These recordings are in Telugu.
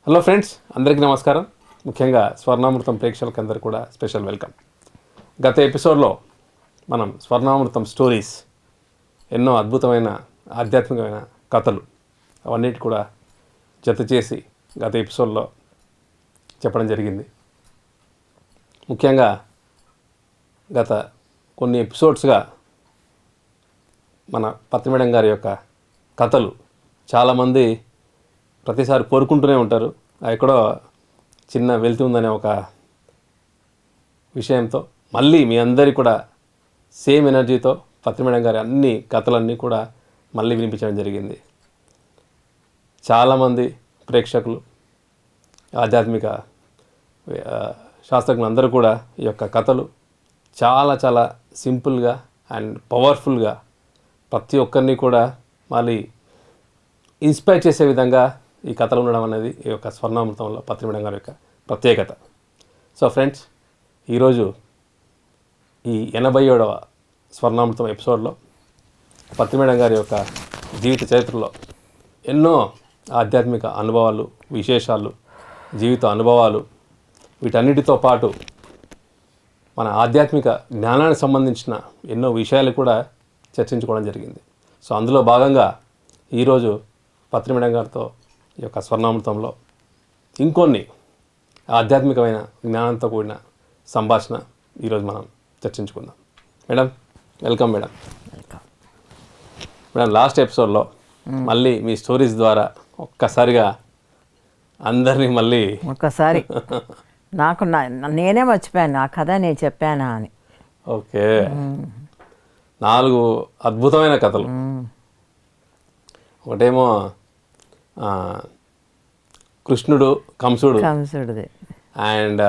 హలో ఫ్రెండ్స్, అందరికీ నమస్కారం. ముఖ్యంగా స్వర్ణామృతం ప్రేక్షకులందరూ కూడా స్పెషల్ వెల్కమ్. గత ఎపిసోడ్లో మనం స్వర్ణామృతం స్టోరీస్ ఎన్నో అద్భుతమైన ఆధ్యాత్మికమైన కథలు అవన్నిటి కూడా జత చేసి గత ఎపిసోడ్లో చెప్పడం జరిగింది. ముఖ్యంగా గత కొన్ని ఎపిసోడ్స్గా మన పత్రి మేడం గారి యొక్క కథలు చాలామంది ప్రతిసారి కోరుకుంటూనే ఉంటారు. ఎక్కడో చిన్న వెళ్తుందనే ఒక విషయంతో మళ్ళీ మీ అందరికీ కూడా సేమ్ ఎనర్జీతో పత్రి మేడం గారి అన్ని కథలన్నీ కూడా మళ్ళీ వినిపించడం జరిగింది. చాలామంది ప్రేక్షకులు, ఆధ్యాత్మిక శాస్త్రజ్ఞులు అందరూ కూడా ఈ యొక్క కథలు చాలా చాలా సింపుల్గా అండ్ పవర్ఫుల్గా ప్రతి ఒక్కరిని కూడా మళ్ళీ ఇన్స్పైర్ చేసే విధంగా ఈ కథలు ఉండడం అనేది ఈ యొక్క స్వర్ణామృతంలో పత్రి మేడం గారి యొక్క ప్రత్యేకత. సో ఫ్రెండ్స్, ఈరోజు ఈ 87వ స్వర్ణామృతం ఎపిసోడ్లో పత్రి మేడం గారి యొక్క జీవిత చరిత్రలో ఎన్నో ఆధ్యాత్మిక అనుభవాలు, విశేషాలు, జీవిత అనుభవాలు, వీటన్నిటితో పాటు మన ఆధ్యాత్మిక జ్ఞానానికి సంబంధించిన ఎన్నో విషయాలు కూడా చర్చించుకోవడం జరిగింది. సో అందులో భాగంగా ఈరోజు పత్రి మేడం గారితో ఈ యొక్క స్వర్ణామృతంలో ఇంకొన్ని ఆధ్యాత్మికమైన జ్ఞానంతో కూడిన సంభాషణ ఈరోజు మనం చర్చించుకుందాం. Madam, welcome madam. Madam, last ఎపిసోడ్లో మళ్ళీ మీ స్టోరీస్ ద్వారా ఒక్కసారిగా అందరినీ మళ్ళీ ఒక్కసారి నాకు నేనే మర్చిపోయాను ఆ కథ నేను చెప్పానా అని. ఓకే, 4 అద్భుతమైన కథలు. ఒకటేమో కృష్ణుడు కంసుడిది అండ్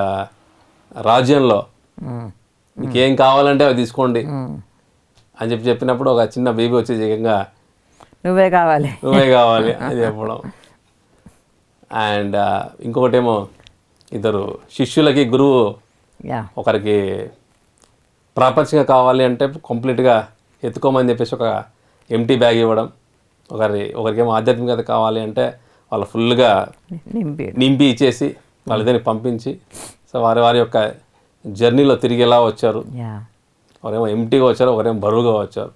రాజ్యంలో మీకేం కావాలంటే అవి తీసుకోండి అని చెప్పినప్పుడు ఒక చిన్న బేబీ వచ్చి ఏకంగా నువ్వే కావాలి అని చెప్పడం. అండ్ ఇంకొకటేమో ఇద్దరు శిష్యులకి గురువు ఒకరికి ప్రాపంచికంగా కావాలి అంటే కంప్లీట్గా ఎత్తుకోమని చెప్పేసి ఒక ఎంటీ బ్యాగ్ ఇవ్వడం, ఒకరికేమో ఆధ్యాత్మికత కావాలి అంటే వాళ్ళు ఫుల్గా నింపి ఇచ్చేసి వాళ్ళిద్దరిని పంపించి సో వారి యొక్క జర్నీలో తిరిగి ఎలా వచ్చారు, ఒకరేమో ఎంటీగా వచ్చారు, ఒకరేమో బరువుగా వచ్చారు.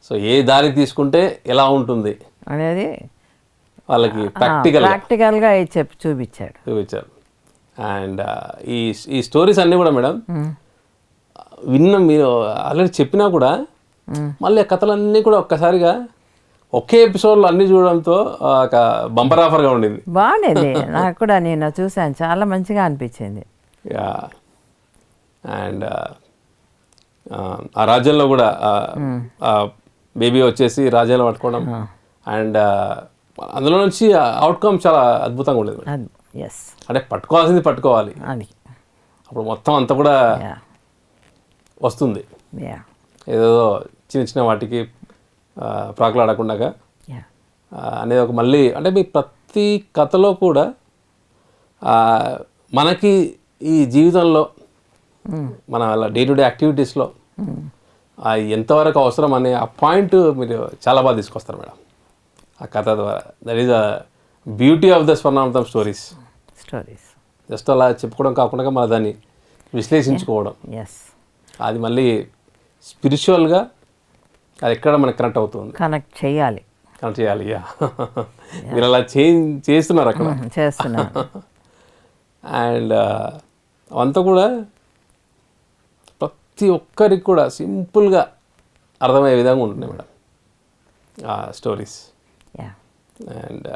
సో ఏ దారి తీసుకుంటే ఎలా ఉంటుంది అనేది వాళ్ళకి ప్రాక్టికల్గా చూపించారు. అండ్ ఈ స్టోరీస్ అన్నీ కూడా మేడం విన్నాం, మీరు ఆల్రెడీ చెప్పినా కూడా మళ్ళీ ఆ కథలన్నీ కూడా ఒక్కసారిగా ఒకే ఎపిసోడ్లో అన్ని చూడడంతో ఒక బంపర్ ఆఫర్గా ఉండింది. బాగుండేది నాకు కూడా, నేను చూశాను, చాలా మంచిగా అనిపించింది. అండ్ ఆ రాజ్యంలో కూడా బేబీ వచ్చేసి రాజ్యంలో పట్టుకోవడం అండ్ అందులో నుంచి అవుట్కమ్ చాలా అద్భుతంగా ఉండేది. అంటే పట్టుకోవాలి అప్పుడు మొత్తం అంతా కూడా వస్తుంది. ఏదో చిన్న చిన్న వాటికి ప్రాకులాడకుండా అనేది ఒక మళ్ళీ అంటే మీ ప్రతి కథలో కూడా మనకి ఈ జీవితంలో మన డే టు డే యాక్టివిటీస్లో ఎంతవరకు అవసరం అనే ఆ పాయింట్ మీరు చాలా బాగా తీసుకొస్తారు మేడం ఆ కథ ద్వారా. That is the beauty of the Swarnamrutham stories. Just అలా చెప్పుకోవడం కాకుండా మన దాన్ని విశ్లేషించుకోవడం, అది మళ్ళీ స్పిరిచువల్గా అది ఎక్కడ మనకు కనెక్ట్ అవుతుంది, కనెక్ట్ చేయాలి. మీరు అలా చేస్తున్నారు అక్కడ. అండ్ అవంతా కూడా ప్రతి ఒక్కరికి కూడా సింపుల్గా అర్థమయ్యే విధంగా ఉంటున్నాయి మేడం ఆ స్టోరీస్. అండ్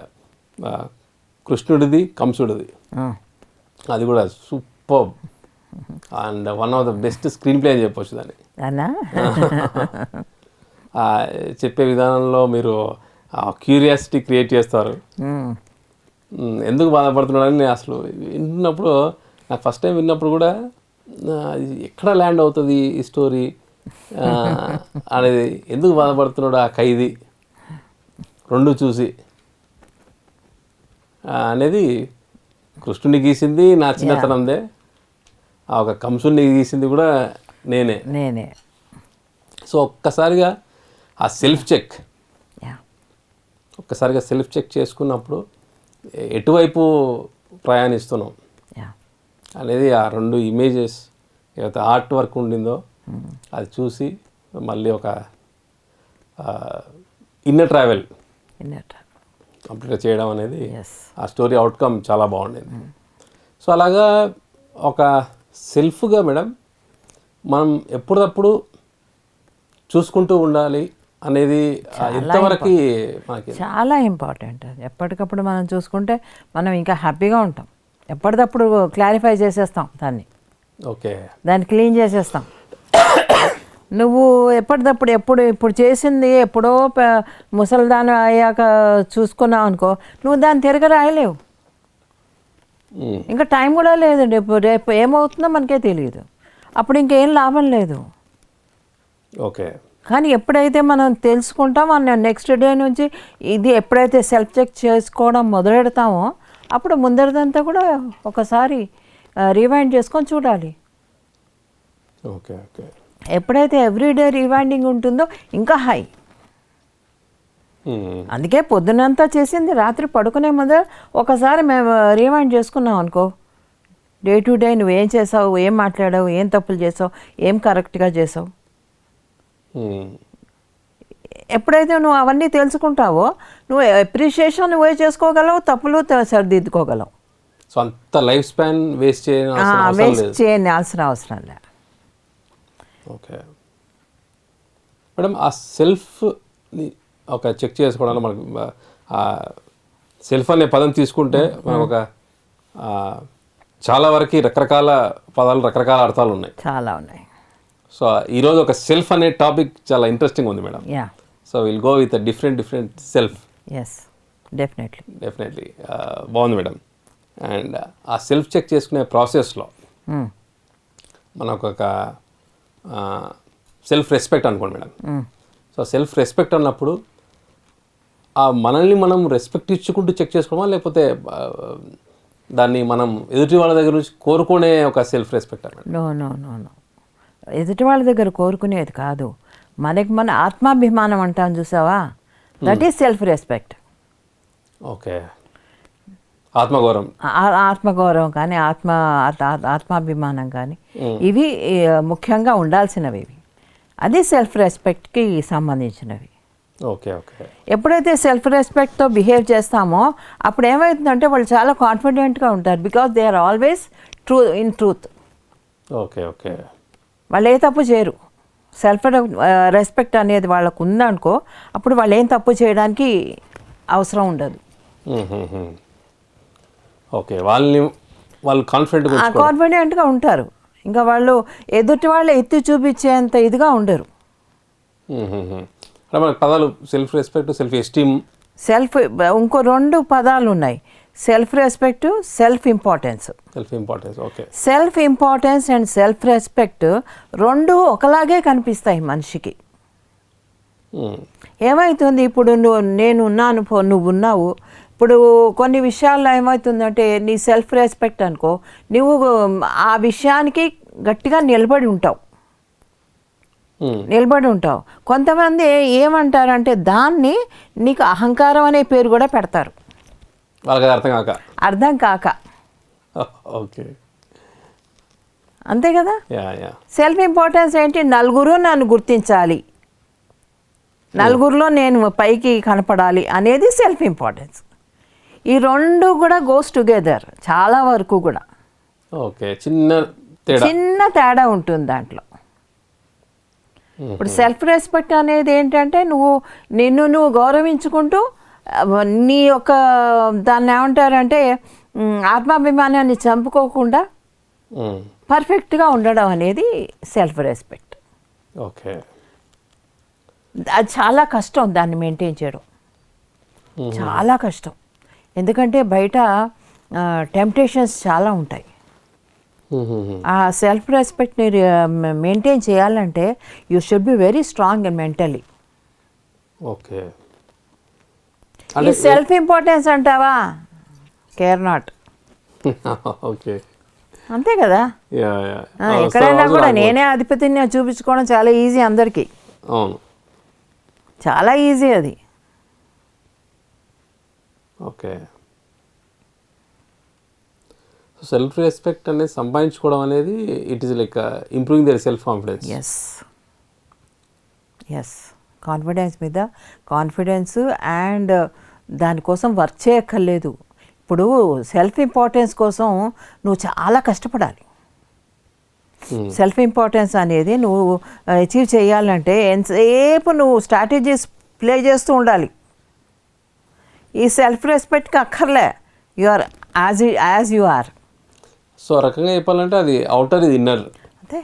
కృష్ణుడిది కంసుడిది అది కూడా super and one of the best screen play అని చెప్పొచ్చు దాన్ని. చెప్పే విధానంలో మీరు క్యూరియాసిటీ క్రియేట్ చేస్తారు. ఎందుకు బాధపడుతున్నాడని నేను అసలు విన్నప్పుడు, నాకు ఫస్ట్ టైం విన్నప్పుడు కూడా ఎక్కడ ల్యాండ్ అవుతుంది ఈ స్టోరీ అనేది, ఎందుకు బాధపడుతున్నాడు ఆ ఖైదీ రెండు చూసి అనేది. కృష్ణుని గీసింది నా చిన్నతనందే, ఆ ఒక కంసుని గీసింది కూడా నేనే. సో ఒక్కసారిగా ఆ ఒక్కసారిగా సెల్ఫ్ చెక్ చేసుకున్నప్పుడు ఎటువైపు ప్రయాణిస్తున్నాం యా అనేది ఆ రెండు ఇమేజెస్ ఏదైతే ఆర్ట్ వర్క్ ఉండిందో అది చూసి మళ్ళీ ఒక ఇన్నర్ ట్రావెల్ కంప్లీట్గా చేయడం అనేది ఎస్ ఆ స్టోరీ అవుట్కమ్ చాలా బాగుండేది. సో అలాగా ఒక సెల్ఫ్గా మేడం మనం ఎప్పుడప్పుడు చూసుకుంటూ ఉండాలి అనేది ఎంతవరకు మనకి చాలా ఇంపార్టెంట్ అది. ఎప్పటికప్పుడు మనం చూసుకుంటే మనం ఇంకా హ్యాపీగా ఉంటాం. ఎప్పటికప్పుడు క్లారిఫై చేసేస్తాం దాన్ని, ఓకే దాన్ని క్లీన్ చేసేస్తాం. నువ్వు ఎప్పటికప్పుడు ఇప్పుడు చేసింది ఎప్పుడో ముసలిదానం అయ్యాక చూసుకున్నావు అనుకో, నువ్వు దాన్ని తిరగ రాయలేవు. ఇంకా టైం కూడా లేదు. రేపు ఏమవుతుందో మనకే తెలియదు. అప్పుడు ఇంకేం లాభం లేదు. ఓకే కానీ ఎప్పుడైతే మనం తెలుసుకుంటాం, మన నెక్స్ట్ డే నుంచి ఇది ఎప్పుడైతే సెల్ఫ్ చెక్ చేసుకోవడం మొదలెడతామో అప్పుడు ముందరిదంతా కూడా ఒకసారి రివైండ్ చేసుకొని చూడాలి. ఓకే ఓకే ఎప్పుడైతే ఎవ్రీడే రివైండింగ్ ఉంటుందో ఇంకా హై. అందుకే పొద్దునంతా చేసింది రాత్రి పడుకునే ముందర ఒకసారి మేము రివైండ్ చేసుకున్నాం అనుకో, డే టు డే నువ్వేం చేసావు, ఏం మాట్లాడావు, ఏం తప్పులు చేసావు, ఏం కరెక్ట్గా చేసావు. ఎప్పుడైతే నువ్వు అవన్నీ తెలుసుకుంటావో నువ్వు అప్రిషియేషన్ నువ్వే చేసుకోగలవు, తప్పులు సరిదిద్దుకోగలవు. సో అంత లైఫ్ స్పాన్ వేస్ట్ వేస్ట్ చేయాల్సిన అవసరం లేదు. ఓకే మేడం, ఆ సెల్ఫ్ని ఒక చెక్ చేసుకోవడంలో మనకు సెల్ఫ్ అనే పదం తీసుకుంటే మనకు ఒక చాలా వరకు రకరకాల పదాలు రకరకాల అర్థాలు ఉన్నాయి. చాలా ఉన్నాయి. సో ఈరోజు ఒక సెల్ఫ్ అనే టాపిక్ చాలా ఇంట్రెస్టింగ్ ఉంది madam. Yeah so will go with different self. Yes definitely బాగుంది మేడం. అండ్ ఆ సెల్ఫ్ చెక్ చేసుకునే ప్రాసెస్లో మనకు ఒక సెల్ఫ్ రెస్పెక్ట్ అనుకోండి మేడం. సో సెల్ఫ్ రెస్పెక్ట్ అన్నప్పుడు ఆ మనల్ని మనం రెస్పెక్ట్ ఇచ్చుకుంటూ చెక్ చేసుకోవడమా, లేకపోతే దాన్ని మనం ఎదుటి వాళ్ళ దగ్గర నుంచి కోరుకునే ఒక సెల్ఫ్ రెస్పెక్ట్ అన్నమాట? నో ఎదుటి వాళ్ళ దగ్గర కోరుకునేది కాదు, మనకి మన ఆత్మాభిమానం అంటాం చూసావా, that is self respect. Okay ఆత్మగౌరవం కానీ ఆత్మాభిమానం కానీ ఇవి ముఖ్యంగా ఉండాల్సినవి. ఇవి అది సెల్ఫ్ రెస్పెక్ట్కి సంబంధించినవి. ఓకే ఓకే ఎప్పుడైతే సెల్ఫ్ రెస్పెక్ట్తో బిహేవ్ చేస్తామో అప్పుడు ఏమవుతుందంటే వాళ్ళు చాలా కాన్ఫిడెంట్గా ఉంటారు. Because they are always truth. Okay okay వాళ్ళు ఏ తప్పు చేయరు. సెల్ఫ్ రెస్పెక్ట్ అనేది వాళ్ళకు ఉందనుకో, అప్పుడు వాళ్ళు ఏం తప్పు చేయడానికి అవసరం ఉండదు. ఓకే వాళ్ళు కాన్ఫిడెంట్గా ఉంటారు. ఇంకా వాళ్ళు ఎదుటి వాళ్ళు ఎత్తి చూపించేంత ఇదిగా ఉండరు. పదాలు సెల్ఫ్ రెస్పెక్ట్, సెల్ఫ్ ఎస్టీమ్. ఇంకో రెండు పదాలు ఉన్నాయి, self respect, self importance. Okay. Self importance and self respect రెండు ఒకలాగే కనిపిస్తాయి మనిషికి. ఏమవుతుంది, ఇప్పుడు నేను ఉన్నాను, నువ్వు ఉన్నావు. ఇప్పుడు కొన్ని విషయాల్లో ఏమవుతుందంటే నీ సెల్ఫ్ రెస్పెక్ట్ అనుకో, నువ్వు ఆ విషయానికి గట్టిగా నిలబడి ఉంటావు. కొంతమంది ఏమంటారంటే దాన్ని నీకు అహంకారం అనే పేరు కూడా పెడతారు, అర్థం కాక. ఓకే, అంతే కదా. సెల్ఫ్ ఇంపార్టెన్స్ ఏంటి, నలుగురు నన్ను గుర్తించాలి, నలుగురిలో నేను పైకి కనపడాలి అనేది సెల్ఫ్ ఇంపార్టెన్స్. ఈ రెండు కూడా గోస్ టుగెదర్ చాలా వరకు కూడా. ఓకే, చిన్న తేడా ఉంటుంది దాంట్లో. ఇప్పుడు సెల్ఫ్ రెస్పెక్ట్ అనేది ఏంటంటే నిన్ను గౌరవించుకుంటూ నీ యొక్క దాన్ని ఏమంటారంటే ఆత్మాభిమానాన్ని చంపుకోకుండా పర్ఫెక్ట్గా ఉండడం అనేది సెల్ఫ్ రెస్పెక్ట్. ఓకే, అది చాలా కష్టం దాన్ని మెయింటైన్ చేయడం, చాలా కష్టం. ఎందుకంటే బయట టెంప్టేషన్స్ చాలా ఉంటాయి. ఆ సెల్ఫ్ రెస్పెక్ట్ని మెయింటైన్ చేయాలంటే you should be very strong mentally. Okay, ఈ సెల్ఫ్ ఇంపార్టెన్స్ అంటావా, కేర్ నాట్. ఓకే, అంతే కదా. ఎక్కడైనా కూడా నేనే అధిపతిని చూపించుకోవడం చాలా ఈజీ అందరికీ, చాలా ఈజీ అది. ఓకే, సెల్ఫ్ రెస్పెక్ట్ అనేది సంపాదించుకోవడం అనేది it is like improving their self confidence. Yes yes confidence మీద కాన్ఫిడెన్స్ అండ్ దానికోసం వర్క్ చేయక్కర్లేదు. ఇప్పుడు సెల్ఫ్ ఇంపార్టెన్స్ కోసం నువ్వు చాలా కష్టపడాలి. సెల్ఫ్ ఇంపార్టెన్స్ అనేది నువ్వు అచీవ్ చేయాలంటే ఎంతసేపు నువ్వు స్ట్రాటజీస్ ప్లే చేస్తూ ఉండాలి. ఈ సెల్ఫ్ రెస్పెక్ట్కి అక్కర్లే, you are as you are. So ఆ రకంగా చెప్పాలంటే అది అవుటర్, ఇది ఇన్నర్. అంతే,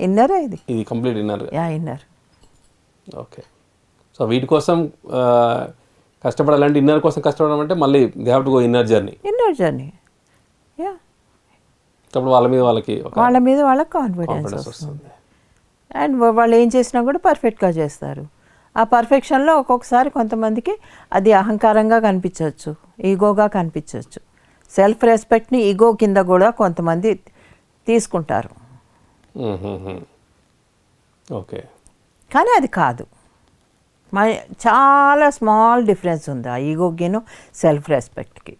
ఇన్నరే ఇది complete inner. Inner. Okay. So వీటి కోసం కష్టపడాలంటే, ఇన్నర్ కోసం కష్టపడడం అంటే మళ్ళీ they have to go inner journey. Yeah. అప్పుడు వాళ్ళ మీద వాళ్ళకి కాన్ఫిడెన్స్ వస్తుంది. అండ్ వాళ్ళు ఏం చేసినా కూడా పర్ఫెక్ట్గా చేస్తారు. ఆ పర్ఫెక్షన్లో ఒక్కొక్కసారి కొంతమందికి అది అహంకారంగా కనిపించవచ్చు, ఈగోగా కనిపించవచ్చు. సెల్ఫ్ రెస్పెక్ట్ని ఈగో కింద కూడా కొంతమంది తీసుకుంటారు. ఓకే. కానీ అది కాదు. చాలా స్మాల్ డిఫరెన్స్ ఉంది ఆ ఈగోకిను సెల్ఫ్ రెస్పెక్ట్కి.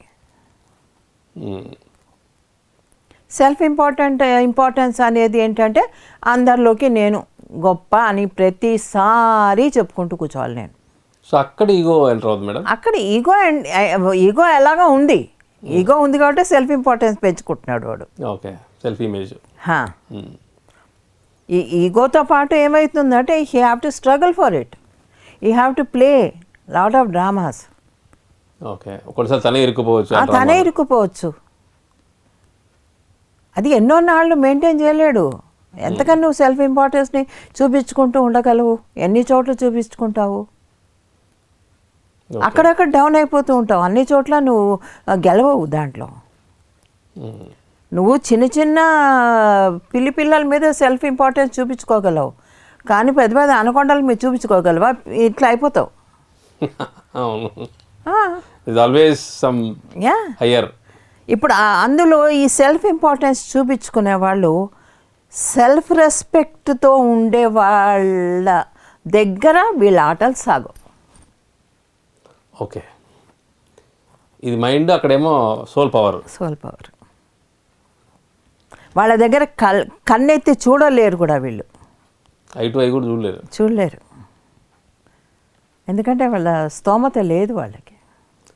సెల్ఫ్ ఇంపార్టెన్స్ అనేది ఏంటంటే అందరిలోకి నేను గొప్ప అని ప్రతిసారి చెప్పుకుంటూ కూర్చోవాలి నేను. సో అక్కడ ఈగో ఎంటర్ అవుతుంది మేడం. అక్కడ ఈగో ఎలాగా ఉంది, ఈగో ఉంది కాబట్టి సెల్ఫ్ ఇంపార్టెన్స్ పెంచుకుంటున్నాడు వాడు. ఓకే. Self image. ఈ ఈగోతో పాటు ఏమవుతుందంటే he have to struggle for it, he have to play lot of dramas. Okay. ఒకసారి తనే ఇరుక్కుపోవచ్చు. అది ఎన్నో నాళ్ళు మెయింటైన్ చేయలేడు. ఎంతకన్నా నువ్వు సెల్ఫ్ ఇంపార్టెన్స్ని చూపించుకుంటూ ఉండగలవు? ఎన్ని చోట్ల చూపించుకుంటావు? అక్కడక్కడ డౌన్ అయిపోతూ ఉంటావు. అన్ని చోట్ల నువ్వు గెలవవు దాంట్లో. నువ్వు చిన్న చిన్న పిల్లల మీద సెల్ఫ్ ఇంపార్టెన్స్ చూపించుకోగలవు, కానీ పెద్ద పెద్ద అనకొండల మీద చూపించుకోగలవా? ఇట్లా అయిపోతావు. ఇప్పుడు అందులో ఈ సెల్ఫ్ ఇంపార్టెన్స్ చూపించుకునే వాళ్ళు సెల్ఫ్ రెస్పెక్ట్తో ఉండే వాళ్ళ దగ్గర వీళ్ళ ఆటలు సాగవు. ఓకే. ఇది మైండ్, అక్కడేమో సోల్ పవర్. వాళ్ళ దగ్గర కన్నెత్తి చూడలేరు కూడా వీళ్ళు. ఐ కూడా చూడలేరు, ఎందుకంటే వాళ్ళ స్తోమత లేదు వాళ్ళకి.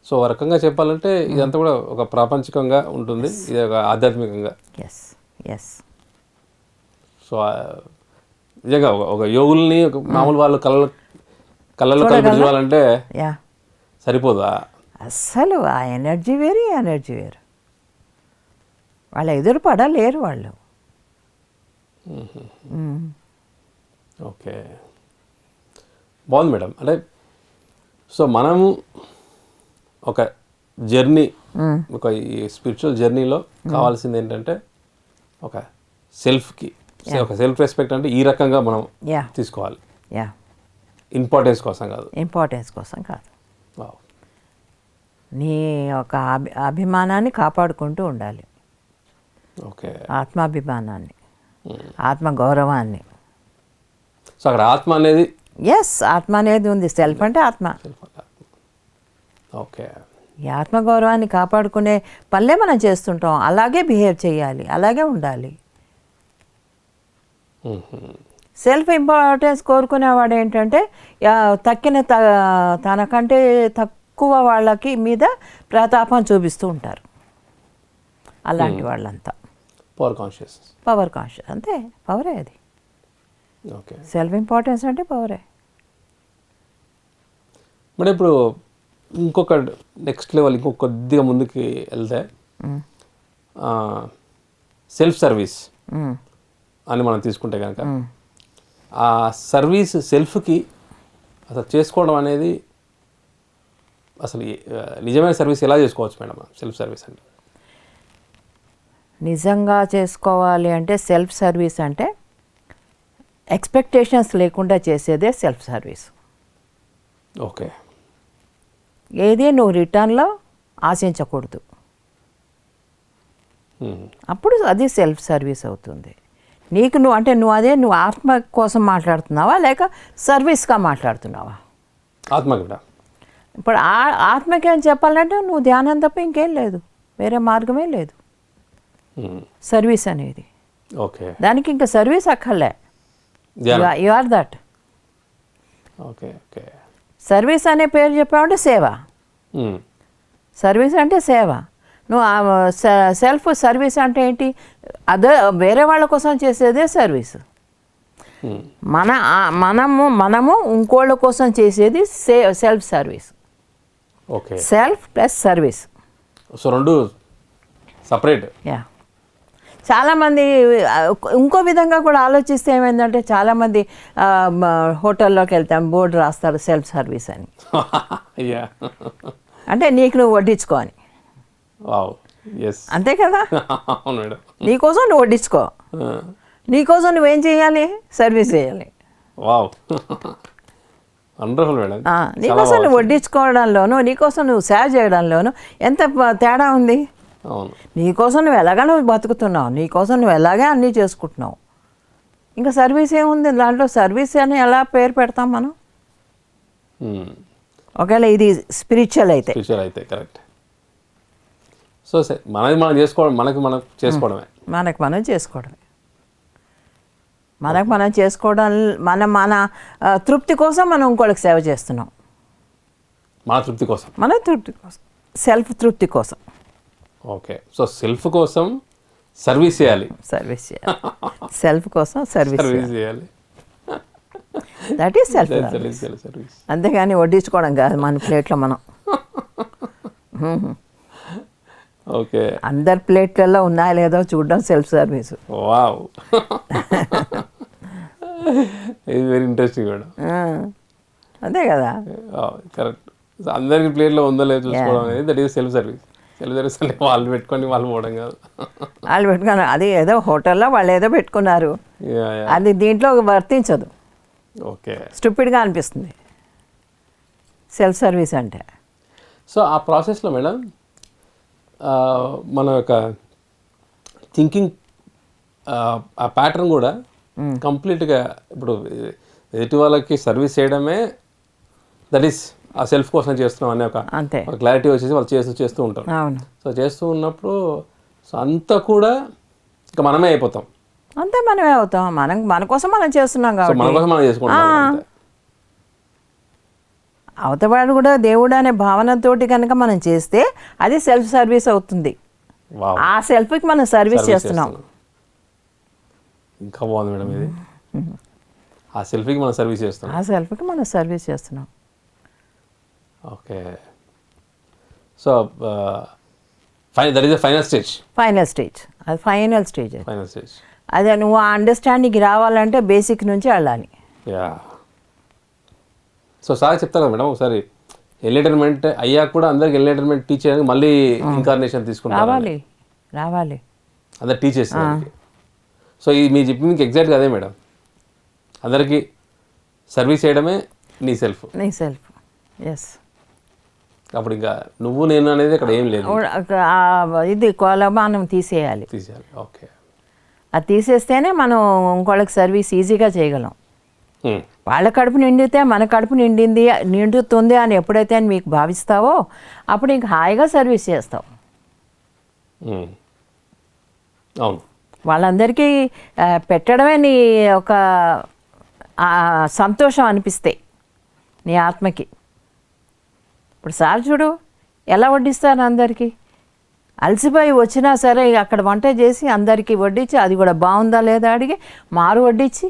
సో ఒక రకంగా చెప్పాలంటే ఇదంతా కూడా ఒక ప్రాపంచికంగా ఉంటుంది, ఇది ఒక ఆధ్యాత్మికంగా. ఎస్. సో నిజంగా ఒక యోగుల్ని మామూలు వాళ్ళు కళ్ళలో చూడాలంటే సరిపోదా? అస్సలు ఆ ఎనర్జీ వేరు. వాళ్ళ ఎదురు పడలేరు వాళ్ళు. ఓకే. బాగుంది మేడం. అంటే సో మనము ఒక జర్నీ, ఒక ఈ స్పిరిచువల్ జర్నీలో కావాల్సింది ఏంటంటే ఒక సెల్ఫ్కి ఒక సెల్ఫ్ రెస్పెక్ట్ అంటే ఈ రకంగా మనం తీసుకోవాలి. ఇంపార్టెన్స్ కోసం కాదు. నీ ఒక అభిమానాన్ని కాపాడుకుంటూ ఉండాలి. ఓకే. ఆత్మాభిమానాన్ని, ఆత్మగౌరవాన్ని. సో అక్కడ ఆత్మ అనేది ఆత్మ అనేది ఉంది. సెల్ఫ్ అంటే ఆత్మ. ఓకే. ఈ ఆత్మగౌరవాన్ని కాపాడుకునే పనులే మనం చేస్తుంటాం. అలాగే బిహేవ్ చేయాలి, అలాగే ఉండాలి. సెల్ఫ్ ఇంపార్టెన్స్ కోరుకునేవాడు ఏంటంటే తనకంటే తక్కువ వాళ్ళకి మీద ప్రతాపం చూపిస్తూ ఉంటారు. అలాంటి వాళ్ళంతా పవర్ కాన్షియస్. అంతే, పవరే అది. సెల్ఫ్ ఇంపార్టెన్స్ అంటే పవరే. మరి ఇప్పుడు ఇంకొక నెక్స్ట్ లెవెల్, ఇంకొక కొద్దిగా ముందుకి వెళ్తే సెల్ఫ్ సర్వీస్ అని మనం తీసుకుంటే కనుక ఆ సర్వీస్ సెల్ఫ్కి అసలు చేసుకోవడం అనేది అసలు నిజమైన సర్వీస్ ఎలా చేసుకోవచ్చు మేడం? సెల్ఫ్ సర్వీస్ అంటే నిజంగా చేసుకోవాలి అంటే సెల్ఫ్ సర్వీస్ అంటే ఎక్స్పెక్టేషన్స్ లేకుండా చేసేదే సెల్ఫ్ సర్వీస్. ఓకే. ఏది నువ్వు రిటర్న్లో ఆశించకూడదు, అప్పుడు అది సెల్ఫ్ సర్వీస్ అవుతుంది. నీకు నువ్వు ఆత్మ కోసం మాట్లాడుతున్నావా లేక సర్వీస్గా మాట్లాడుతున్నావా? ఆత్మ కూడా. ఇప్పుడు ఆత్మకి ఏం చెప్పాలంటే నువ్వు ధ్యానం తప్ప ఇంకేం లేదు, వేరే మార్గమే లేదు. సర్వీస్ అనేది. ఓకే దానికి ఇంకా సర్వీస్ అక్కర్లే, ధ్యానం. You are that. Okay okay service అనే పేరు చెప్పామంటే సేవ. సర్వీస్ అంటే సేవ. నువ్వు సెల్ఫ్ సర్వీస్ అంటే ఏంటి? వేరే వాళ్ళ కోసం చేసేదే సర్వీస్. మనము ఇంకోళ్ళ కోసం చేసేది self service. Okay self plus service. So రెండు సపరేట్. యా. చాలామంది ఇంకో విధంగా కూడా ఆలోచిస్తే ఏమైందంటే, చాలామంది హోటల్లోకి వెళ్తాం, బోర్డు రాస్తారు సెల్ఫ్ సర్వీస్ అని. యా అంటే నీకు నువ్వు వడ్డించుకో అని. వావ్ ఎస్ అంతే కదా. అవును మేడం. నీకోసం నువ్వు వడ్డించుకో, నీకోసం నువ్వేం చేయాలి? సర్వీస్ చేయాలి. Wow wonderful madam. నీకోసం నువ్వు వడ్డించుకోవడంలోనూ, నీకోసం నువ్వు సేవ చేయడంలోనూ ఎంత తేడా ఉంది. అవును. నీకోసం నువ్వు ఎలాగా నువ్వు బతుకుతున్నావు, నీకోసం నువ్వు ఎలాగే అన్నీ చేసుకుంటున్నావు. ఇంకా సర్వీస్ ఏముంది దాంట్లో? సర్వీస్ అని ఎలా పేరు పెడతాం మనం? ఒకవేళ ఇది స్పిరిచువల్ అయితే. స్పిరిచువల్ అయితే కరెక్ట్. సో మనది మనం చేసుకోవడం, మనం చేసుకోవడమే. మనం చేసుకోవడమే. మనం చేసుకోవడం, మన తృప్తి కోసం మనం ఇంకోళ్ళకి సేవ చేస్తున్నాం. మన తృప్తి కోసం, మన తృప్తి కోసం, సెల్ఫ్ తృప్తి కోసం. ఓకే. సో సెల్ఫ్ కోసం సర్వీస్ చేయాలి. సెల్ఫ్ కోసం సర్వీస్ చేయాలి. That is self service. అంతేగాని వడ్డించుకోవడం కాదు మన ప్లేట్లో మనం. ఓకే. అందరి ప్లేట్లలో ఉన్నాయా లేదో చూడడం సెల్ఫ్ సర్వీస్. వావ్ ఇది వెరీ ఇంట్రెస్టింగ్ మేడం. అంతే కదా. కరెక్ట్. అందరికి ప్లేట్లో ఉందో లేదో చూసుకోవడం అనేది that is self service. Self service అంటే వాళ్ళు పెట్టుకొని వాళ్ళు పోవడం కాదు. వాళ్ళు పెట్టుకున్నారు, అది ఏదో హోటల్లో వాళ్ళు ఏదో పెట్టుకున్నారు, అది దీంట్లో వర్తించదు. ఓకే. స్టూపిడ్గా అనిపిస్తుంది సెల్ఫ్ సర్వీస్ అంటే. సో ఆ ప్రాసెస్లో మేడం మన యొక్క థింకింగ్ ఆ ప్యాటర్న్ కూడా కంప్లీట్గా ఇప్పుడు ఎదుటి వాళ్ళకి సర్వీస్ చేయడమే దట్ ఈస్ ఆ సెల్ఫ్ కోసం చేస్తున్నాం అనే ఒక క్లారిటీ వచ్చేసి వాళ్ళు చేస్తూ ఉంటారు. సో చేస్తూ ఉన్నప్పుడు సో అంతా కూడా ఇంకా మనమే అయిపోతాం. అంతే మనమే అవుతాం. మన కోసం మనం చేస్తున్నాం కాబట్టి మన కోసం మనం చేసుకుంటాం. అవతవాడు కూడా దేవుడు అనే భావనతోటి కనుక మనం చేస్తే అది సెల్ఫ్ సర్వీస్ అవుతుంది. ఆ సెల్ఫ్కి మనం సర్వీస్ చేస్తున్నాం. ఇంకా బాగుంది మేడం ఇది. ఆ సెల్ఫ్కి మనం సర్వీస్ చేస్తున్నాం. Okay. So that is the final stage. అది ఫైనల్ స్టేజ్. అదే నువ్వు ఆ అండర్స్టాండింగ్కి రావాలంటే బేసిక్ నుంచి వెళ్ళాలి. యా. సో సార్ చెప్తారు కదా మేడం, ఒకసారి ఎన్లైటన్మెంట్ అయ్యాక కూడా అందరికి ఎన్లైటన్మెంట్ టీచ్ చేయడానికి మళ్ళీ ఇన్కార్నేషన్ తీసుకుంటారు. రావాలి అందరు టీచ్ చేస్తారు. సో ఈ మీరు చెప్పింది ఎగ్జాక్ట్గా అదే మేడం. అందరికీ సర్వీస్ చేయడమే నీ సెల్ఫ్. ఎస్. అప్పుడు ఇంకా నువ్వు నేను అనేది అక్కడ ఏం లేదు. ఇది కొలమానం తీసేయాలి. ఓకే. అది తీసేస్తేనే మనం ఇంకోళ్ళకి సర్వీస్ ఈజీగా చేయగలం. వాళ్ళ కడుపు నిండితే మన కడుపు నిండుతుంది అని ఎప్పుడైతే మీకు భావిస్తావో అప్పుడు ఇంక హాయిగా సర్వీస్ చేస్తావు. అవును. వాళ్ళందరికీ పెట్టడమే నీ ఒక సంతోషం అనిపిస్తే నీ ఆత్మకి. ఇప్పుడు సార్ చూడు ఎలా వడ్డిస్తారు అందరికీ. అలసిపోయి వచ్చినా సరే అక్కడ వంట చేసి అందరికీ వడ్డించి, అది కూడా బాగుందా లేదా అడిగి మారు వడ్డించి,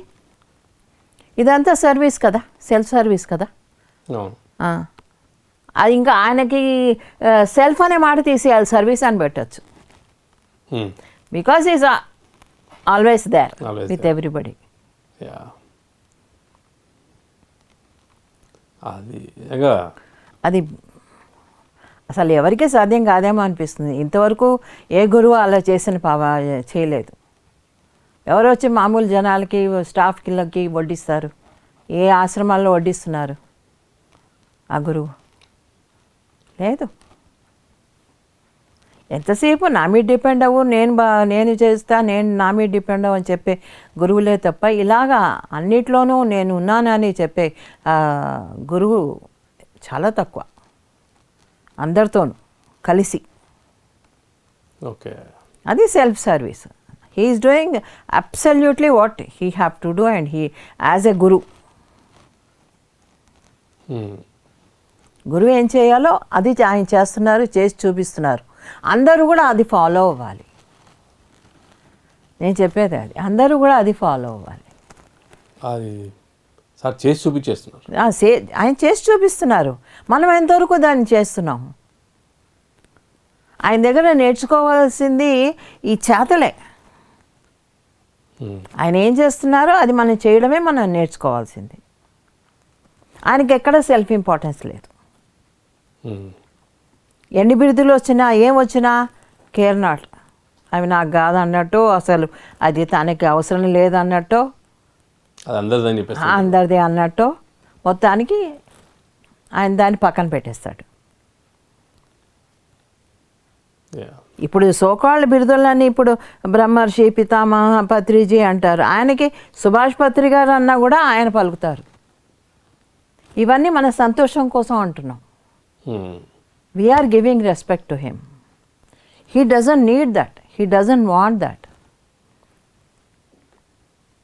ఇదంతా సర్వీస్ కదా, సెల్ఫ్ సర్వీస్ కదా. అది ఇంకా ఆయనకి సెల్ఫ్ అనే మాట తీసేయాలి, సర్వీస్ అని పెట్టచ్చు. Because is always there with everybody. అది అసలు ఎవరికీ సాధ్యం కాదేమో అనిపిస్తుంది. ఇంతవరకు ఏ గురువు అలా చేయలేదు. ఎవరు వచ్చి మామూలు జనాలకి స్టాఫ్కి వడ్డిస్తారు? ఏ ఆశ్రమాల్లో వడ్డిస్తున్నారు ఆ గురువు? లేదు. ఎంతసేపు నా మీద డిపెండ్ అవ్వు, నేను చేస్తా, నా మీద డిపెండ్ అవ్వు అని చెప్పే గురువులే తప్ప ఇలాగా అన్నిట్లోనూ నేను ఉన్నానని చెప్పే గురువు చాలా తక్కువ. అందరితోనూ కలిసి. ఓకే. అది self service. He is doing absolutely what he have to do and he as a guru. గురువు ఏం చేయాలో అది ఆయన చేస్తున్నారు, చేసి చూపిస్తున్నారు. అందరూ కూడా అది ఫాలో అవ్వాలి. నేను చెప్పేది అది, అందరూ కూడా అది ఫాలో అవ్వాలి. అది సార్ చేసి చూపించేస్తున్నారు. ఆయన చేసి చూపిస్తున్నారు, మనం ఎంతవరకు దాన్ని చేస్తున్నాము. ఆయన దగ్గర నేర్చుకోవాల్సింది ఈ చేతలే. ఆయన ఏం చేస్తున్నారో అది మనం చేయడమే మనం నేర్చుకోవాల్సింది. ఆయనకి ఎక్కడ సెల్ఫ్ ఇంపార్టెన్స్ లేదు. ఎన్ని బిరుదులు వచ్చినా ఏం వచ్చినా కేర్ నాట్, అవి నాకు కాదు అన్నట్టు, అసలు అది తనకి అవసరం లేదన్నట్టు, అందరిది అన్నట్టు మొత్తానికి ఆయన దాన్ని పక్కన పెట్టేస్తాడు. ఇప్పుడు సోకాళ్ళ బిరుదులన్నీ ఇప్పుడు బ్రహ్మర్షి, పితామహ, పత్రిజీ అంటారు. ఆయనకి సుభాష్ పత్రి గారు అన్నా కూడా ఆయన పలుకుతారు. ఇవన్నీ మన సంతోషం కోసం అంటున్నాం. We're giving respect to him. He doesn't need that, he doesn't want that.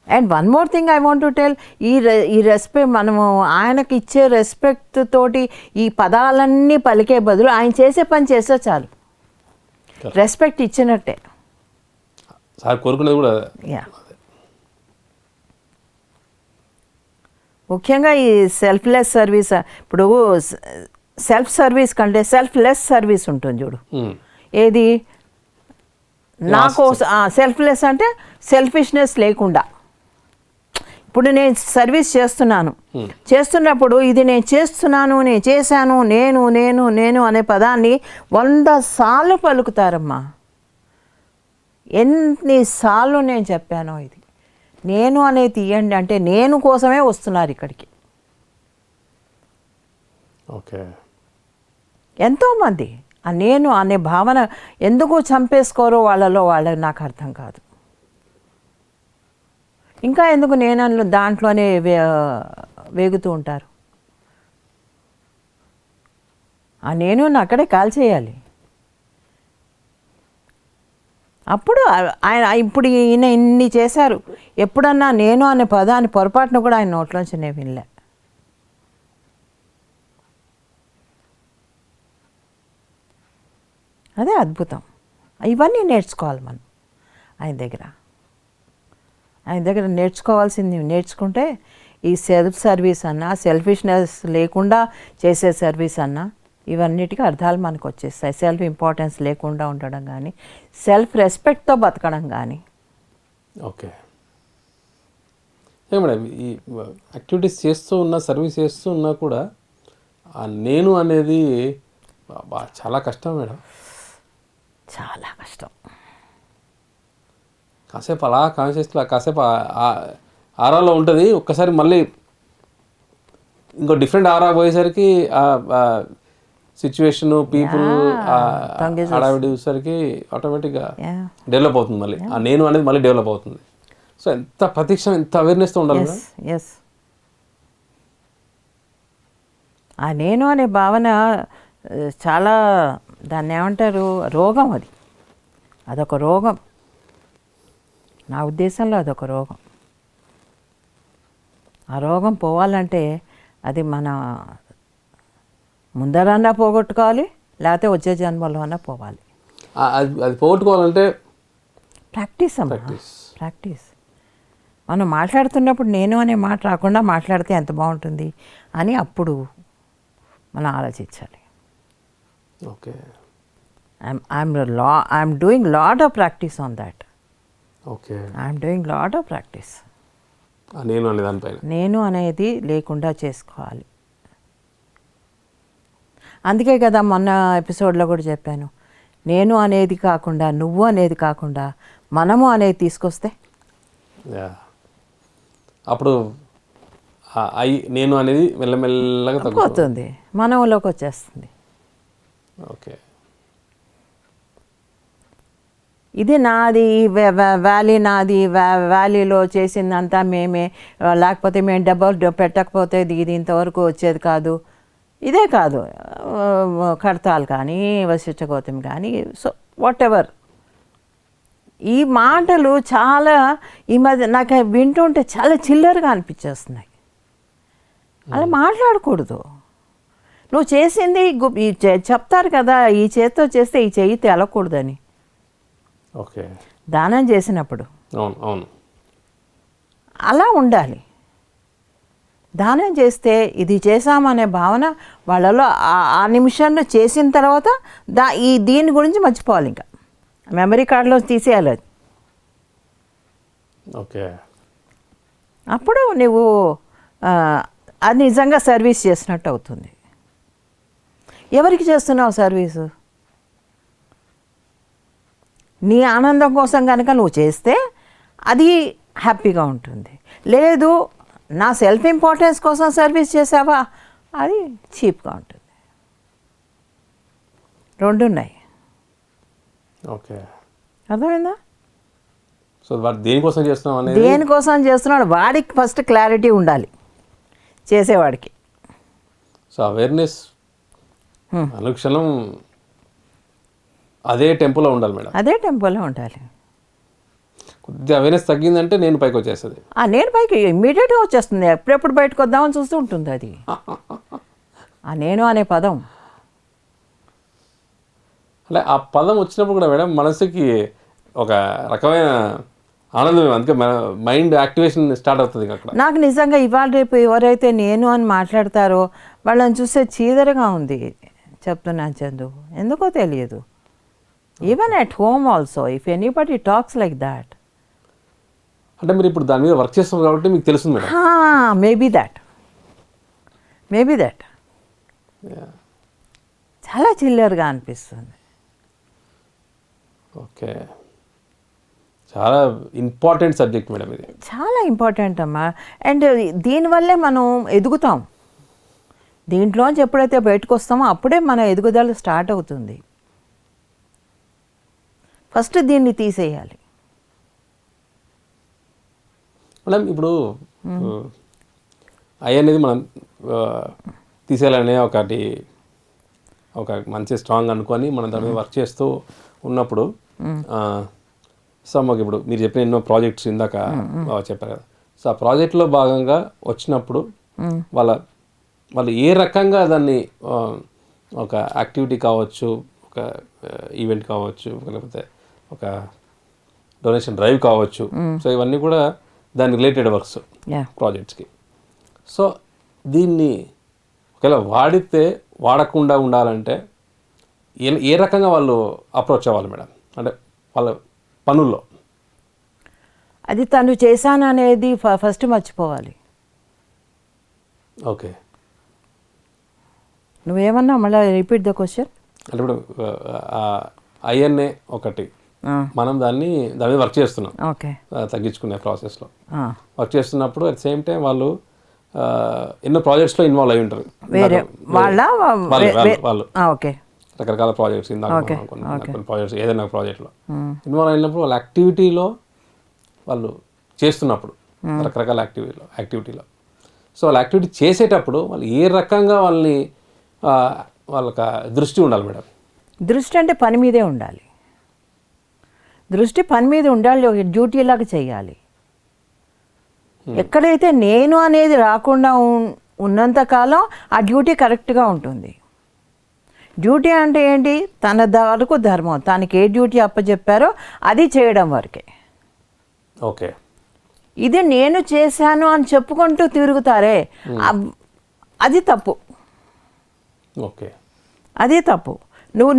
And one more thing I want to tell, ఈ రెస్పెక్ట్ మనము ఆయనకి ఇచ్చే రెస్పెక్ట్ తోటి ఈ పదాలన్నీ పలికే బదులు ఆయన చేసే పని చేస్తే చాలు, రెస్పెక్ట్ ఇచ్చినట్టే. సార్ కోరుకునేది కూడా ముఖ్యంగా ఈ సెల్ఫ్లెస్ సర్వీస్. ఇప్పుడు సెల్ఫ్ సర్వీస్ కంటే సెల్ఫ్లెస్ సర్వీస్ ఉంటుంది చూడు. ఏది నా కోసం సెల్ఫ్లెస్ అంటే సెల్ఫిష్నెస్ లేకుండా. ఇప్పుడు నేను సర్వీస్ చేస్తున్నప్పుడు ఇది నేను చేస్తున్నాను, నేను చేశాను, నేను నేను నేను అనే పదాన్ని 100 సార్లు పలుకుతారమ్మా. ఎన్నిసార్లు నేను చెప్పానో ఇది నేను అనేది తీయండి అంటే నేను కోసమే వస్తున్నారు ఇక్కడికి. ఓకే, ఎంతోమంది ఆ నేను అనే భావన ఎందుకు చంపేసుకోరో వాళ్ళకి నాకు అర్థం కాదు. ఇంకా ఎందుకు నేను దాంట్లోనే వేగుతూ ఉంటారు. ఆ నేను అక్కడే కాల్చేయాలి. అప్పుడు ఆయన ఇప్పుడు ఈయన ఇన్ని చేశారు, ఎప్పుడన్నా నేను అనే పదాన్ని పొరపాటును కూడా ఆయన నోట్లోంచి నేను వినలే. అదే అద్భుతం. ఇవన్నీ నేర్చుకోవాలి మనం ఆయన దగ్గర నేర్చుకోవాల్సింది నేర్చుకుంటే ఈ సెల్ఫ్ సర్వీస్ అన్నా, సెల్ఫిష్నెస్ లేకుండా చేసే సర్వీస్ అన్నా, ఇవన్నిటికీ అర్థాలు మనకు వచ్చేస్తాయి. సెల్ఫ్ ఇంపార్టెన్స్ లేకుండా ఉండడం కానీ, సెల్ఫ్ రెస్పెక్ట్తో బతకడం కానీ. ఓకే మేడం, ఈ యాక్టివిటీస్ చేస్తూ ఉన్నా, సర్వీస్ చేస్తూ ఉన్నా కూడా నేను అనేది చాలా కష్టం మేడం. చాలా కష్టం. కాసేపు అలా కాన్షియస్లో కాసేపు ఆరాలో ఉంటుంది, ఒక్కసారి మళ్ళీ ఇంకో డిఫరెంట్ ఆరా పోయేసరికి సిచ్యువేషన్, పీపుల్, హడావిడి చూసరికి ఆటోమేటిక్గా డెవలప్ అవుతుంది. మళ్ళీ ఆ నేను అనేది మళ్ళీ డెవలప్ అవుతుంది. సో ఎంత ప్రతిక్షణం ఎంత అవేర్నెస్తో ఉండాలి. ఎస్, ఆ నేను అనే భావన చాలా, దాన్ని ఏమంటారు, రోగం. అదొక రోగం. నా ఉద్దేశంలో అదొక రోగం. ఆ రోగం పోవాలంటే అది మన ముందరన్నా పోగొట్టుకోవాలి, లేకపోతే వచ్చే జన్మలో అన్నా పోవాలి. అది పోగొట్టుకోవాలంటే ప్రాక్టీస్ అమ్మా, ప్రాక్టీస్. మనం మాట్లాడుతున్నప్పుడు నేను అనే మాట రాకుండా మాట్లాడితే ఎంత బాగుంటుంది అని అప్పుడు మనం ఆలోచించాలి. Okay, I'm doing lot of practice on that. Okay, I'm doing lot of practice. నేను అనే దానిపైన నేను అనేది లేకుండా చేసుకోవాలి. అందుకే కదా మొన్న ఎపిసోడ్లో కూడా చెప్పాను, నేను అనేది కాకుండా, నువ్వు అనేది కాకుండా, మనము అనేది తీసుకొస్తే అప్పుడు నేను అనేది మెల్లమెల్లగా తగ్గిపోతుంది, మనలోకి వచ్చేస్తుంది. ఓకే, ఇది నాది, వ్యాలీ నాది, వ్యాలీలో చేసిందంతా మేమే, లేకపోతే మేము డబ్బులు పెట్టకపోతే ఇది ఇంతవరకు వచ్చేది కాదు. ఇదే కాదు, కడతాలు కానీ, వశిష్ఠ గౌతమి కానీ, సో వాట్ ఎవర్ ఈ మాటలు చాలా ఈ మధ్య నాకు అవి వింటుంటే చాలా చిల్లరగా అనిపించేస్తున్నాయి. అలా మాట్లాడకూడదు. నువ్వు చేసింది చెప్తారు కదా, ఈ చేత్తో చేస్తే ఈ చెయ్యి తెలకూడదని ఓకే, దానం చేసినప్పుడు అవును అవును, అలా ఉండాలి. దానం చేస్తే ఇది చేశామనే భావన వాళ్ళలో ఆ నిమిషంలో చేసిన తర్వాత దీని గురించి మర్చిపోవాలి, ఇంకా మెమరీ కార్డులో తీసేయాలి అది. ఓకే, అప్పుడు నువ్వు అది నిజంగా సర్వీస్ చేసినట్టు అవుతుంది. ఎవరికి చేస్తున్నావు సర్వీసు? నీ ఆనందం కోసం కనుక నువ్వు చేస్తే అది హ్యాపీగా ఉంటుంది. లేదు నా సెల్ఫ్ ఇంపార్టెన్స్ కోసం సర్వీస్ చేసావా, అది చీప్గా ఉంటుంది. రెండు ఉన్నాయి. ఓకే, అర్థమైందా? సో వాడు దేనికోసం చేస్తున్నాం అనేది, దేనికోసం చేస్తున్నాడు వాడికి ఫస్ట్ క్లారిటీ ఉండాలి, చేసేవాడికి. సో అవేర్నెస్ అనుక్షణం అదే టెంపోలో ఉండాలి మేడం. అదే టెంపోలో ఉండాలి. కొద్దిగా అవేర్నెస్ తగ్గిందంటే నేను పైకి వచ్చేస్తుంది. నేను పైకి ఇమ్మీడియట్గా వచ్చేస్తుంది. ఎప్పుడెప్పుడు బయటకు వద్దామని చూస్తూ ఉంటుంది అది. నేను అనే పదం, అంటే ఆ పదం వచ్చినప్పుడు కూడా మేడం మనసుకి ఒక రకమైన ఆనందం, అందుకే మన మైండ్ యాక్టివేషన్ స్టార్ట్ అవుతుంది అక్కడ. నాకు నిజంగా ఇవాళ రేపు ఎవరైతే నేను అని మాట్లాడతారో వాళ్ళని చూస్తే చీదరగా ఉంది, చెప్తున్నాను చందు. ఎందుకో తెలియదు. Even at home also if anybody talks like that. అంటే మీరు ఇప్పుడు దాని మీద వర్క్ చేస్తున్నారు కాబట్టి మీకు తెలుస్తుంది మేడం. మేబీ దట్ చాలా చిల్లరగా అనిపిస్తుంది. ఓకే, చాలా ఇంపార్టెంట్ సబ్జెక్ట్ మేడం ఇది. చాలా ఇంపార్టెంట్ అమ్మా. అండ్ దీనివల్లే మనం ఎదుగుతాం. దీంట్లోంచి ఎప్పుడైతే బయటకు వస్తామో అప్పుడే మన ఎదుగుదల స్టార్ట్ అవుతుంది. ఫస్ట్ దీన్ని తీసేయాలి మేడం. ఇప్పుడు ఐ అనేది మనం తీసేయాలనే ఒక మంచి స్ట్రాంగ్ అనుకొని మనం దాని మీద వర్క్ చేస్తూ ఉన్నప్పుడు, సో మాకు ఇప్పుడు మీరు చెప్పిన ఎన్నో ప్రాజెక్ట్స్ ఇందాక చెప్పారు కదా, సో ఆ ప్రాజెక్ట్లో భాగంగా వచ్చినప్పుడు వాళ్ళు ఏ రకంగా దాన్ని ఒక యాక్టివిటీ కావచ్చు, ఒక ఈవెంట్ కావచ్చు, లేకపోతే ఒక డొనేషన్ డ్రైవ్ కావచ్చు, సో ఇవన్నీ కూడా దాని రిలేటెడ్ వర్క్స్ ప్రాజెక్ట్స్కి. సో దీన్ని ఒకవేళ వాడకుండా ఉండాలంటే ఏ రకంగా వాళ్ళు అప్రోచ్ అవ్వాలి మేడం? అంటే వాళ్ళ పనుల్లో అది తను చేశాను అనేది ఫస్ట్ మర్చిపోవాలి. ఓకే, నువ్వేమన్నా మళ్ళీ రిపీట్ ద క్వశ్చన్. అంటే ఇప్పుడు ఐఎన్ఏ ఒకటి మనం దాని మీద వర్క్ చేస్తున్నాం, ఓకే, తగ్గించుకునే ప్రాసెస్లో వర్క్ చేస్తున్నప్పుడు అట్ సేమ్ టైం వాళ్ళు ఎన్నో ప్రాజెక్ట్స్లో ఇన్వాల్వ్ అయి ఉంటారు. వేరే వాళ్ళు ఓకే రకరకాల ప్రాజెక్ట్స్, ఇందాక కొన్ని ప్రాజెక్ట్స్, ఏదైనా ప్రాజెక్ట్లో ఇన్వాల్వ్ అయినప్పుడు వాళ్ళ యాక్టివిటీలో వాళ్ళు చేస్తున్నప్పుడు రకరకాల యాక్టివిటీలో సో వాళ్ళ యాక్టివిటీ చేసేటప్పుడు వాళ్ళు ఏ రకంగా వాళ్ళకి దృష్టి ఉండాలి మేడం? దృష్టి అంటే పని మీదే ఉండాలి. దృష్టి పని మీద ఉండాలి, ఒక డ్యూటీ లాగా చేయాలి. ఎక్కడైతే నేను అనేది రాకుండా ఉన్నంతకాలం ఆ డ్యూటీ కరెక్ట్గా ఉంటుంది. డ్యూటీ అంటే ఏంటి? తన వరకు ధర్మం, తనకి ఏ డ్యూటీ అప్పచెప్పారో అది చేయడం వరకే. ఓకే, ఇది నేను చేశాను అని చెప్పుకుంటూ తిరుగుతారే, అది తప్పు. ఓకే, అది తప్పు.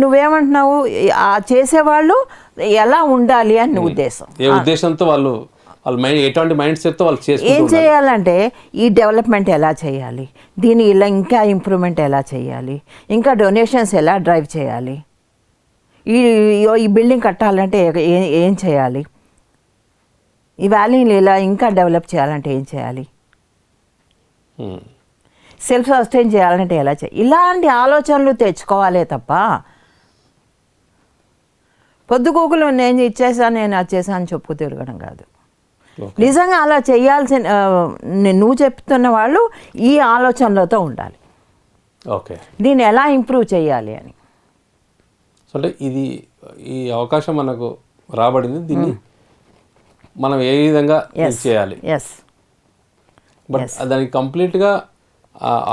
నువ్వేమంటున్నావు? ఆ చేసేవాళ్ళు ఎలా ఉండాలి అని ఉద్దేశం. ఏ ఉద్దేశంతో వాళ్ళ మైండ్, ఎటువంటి మైండ్ సెట్తో వాళ్ళు ఏం చేయాలంటే ఈ డెవలప్మెంట్ ఎలా చేయాలి, దీని ఇలా ఇంకా ఇంప్రూవ్మెంట్ ఎలా చేయాలి, ఇంకా డొనేషన్స్ ఎలా డ్రైవ్ చేయాలి, ఈ బిల్డింగ్ కట్టాలంటే ఏం చేయాలి, ఈ వ్యాలీని ఇలా ఇంకా డెవలప్ చేయాలంటే ఏం చేయాలి, సెల్ఫ్ సస్టైన్ చేయాలంటే ఎలా చేయాలి, ఇలాంటి ఆలోచనలు తెచ్చుకోవాలే తప్ప పొద్దుగూకులు నేను ఇచ్చేసాను, నేను అది చేశాను చెప్పుకు తిరగడం కాదు. నిజంగా అలా చేయాల్సిన నువ్వు చెప్తున్న వాళ్ళు ఈ ఆలోచనలతో ఉండాలి. ఓకే, దీన్ని ఎలా ఇంప్రూవ్ చేయాలి అని. అంటే ఈ అవకాశం మనకు రాబడింది, దీన్ని మనం ఏ విధంగా యూజ్ చేయాలి. ఎస్ బట్ దానికి కంప్లీట్గా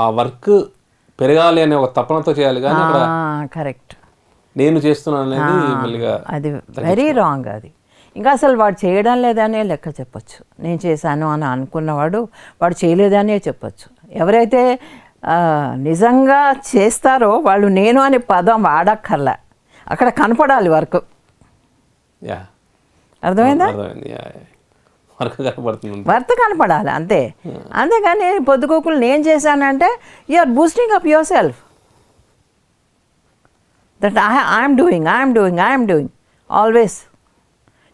ఆ వర్క్ పెరగాలి అనే ఒక తపనతో చేయాలి, కానీ అక్కడ కరెక్ట్. నేను చేస్తున్నాను అనేది మెల్లిగా అది వెరీ రాంగ్. అది ఇంకా అసలు వాడు చేయడం లేదనే లెక్క చెప్పొచ్చు. నేను చేశాను అని అనుకున్నవాడు వాడు చేయలేదనే చెప్పొచ్చు. ఎవరైతే నిజంగా చేస్తారో వాళ్ళు నేను అనే పదం వాడక్కర్లే, అక్కడ కనపడాలి వర్క్. యా అర్థమైందా? అర్థమైంది. వర్క్ కనపడుతుంది, వర్క్ కనపడాలి అంతే. అంతేగాని పొద్దుకోకులు నేను చేశానంటే you are boosting up your self that I'm doing always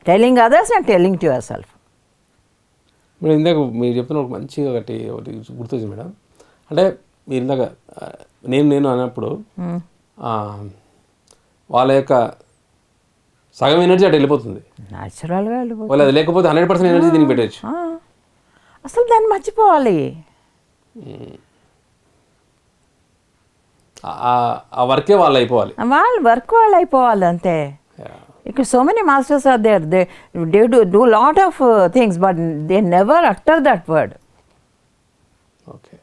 telling others and telling to your self. Madam ఇందాక మీరు చెప్పిన ఒక మంచిగా ఒకటి గుర్తొచ్చింది మేడం. అంటే మీరు ఇందాక నేను అన్నప్పుడు వాళ్ళ యొక్క సగం ఎనర్జీ అటు వెళ్ళిపోతుంది, న్యాచురల్గా వెళ్ళిపోతుంది. వాళ్ళు అది లేకపోతే 100% ఎనర్జీ దీనికి పెట్టచ్చు. అసలు దాన్ని మర్చిపోవాలి. ఆ వర్కే వాళ్ళు అయిపోవాలి, వాళ్ళు అయిపోవాలి అంతే. ఇక్కడ so many masters are there, they do lot of things but they never utter that word. Okay,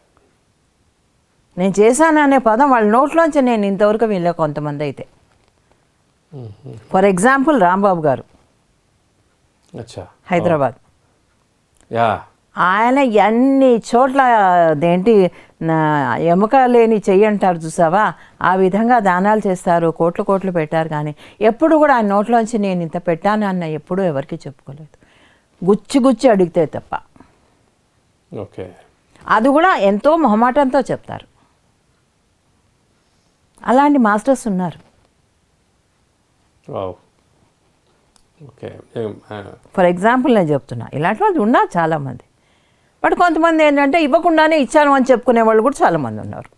నేను చేశాను అనే పదం వాళ్ళ నోట్లోంచి నేను ఇంతవరకు వీళ్ళ కొంతమంది అయితే. ఫర్ ఎగ్జాంపుల్ రాంబాబు గారు, అచ్చా, హైదరాబాద్. యా, ఆయన ఎన్ని చోట్ల అదేంటి ఎముక లేని చెయ్యి అంటారు చూసావా, ఆ విధంగా దానాలు చేస్తారు, కోట్లు పెట్టారు. కానీ ఎప్పుడు కూడా ఆయన నోట్లోంచి నేను ఇంత పెట్టాను అన్న ఎప్పుడూ ఎవరికి చెప్పుకోలేదు, గుచ్చి అడిగితే తప్ప. ఓకే, అది కూడా ఎంతో మొహమాటంతో చెప్తారు. అలాంటి మాస్టర్స్ ఉన్నారు. ఓకే, ఫర్ ఎగ్జాంపుల్ నేను చెప్తున్నా, ఇలాంటి వాళ్ళు ఉన్నారు చాలామంది. బట్ కొంతమంది ఏంటంటే ఇవ్వకుండానే ఇచ్చాను అని చెప్పుకునే వాళ్ళు కూడా చాలామంది ఉన్నారు.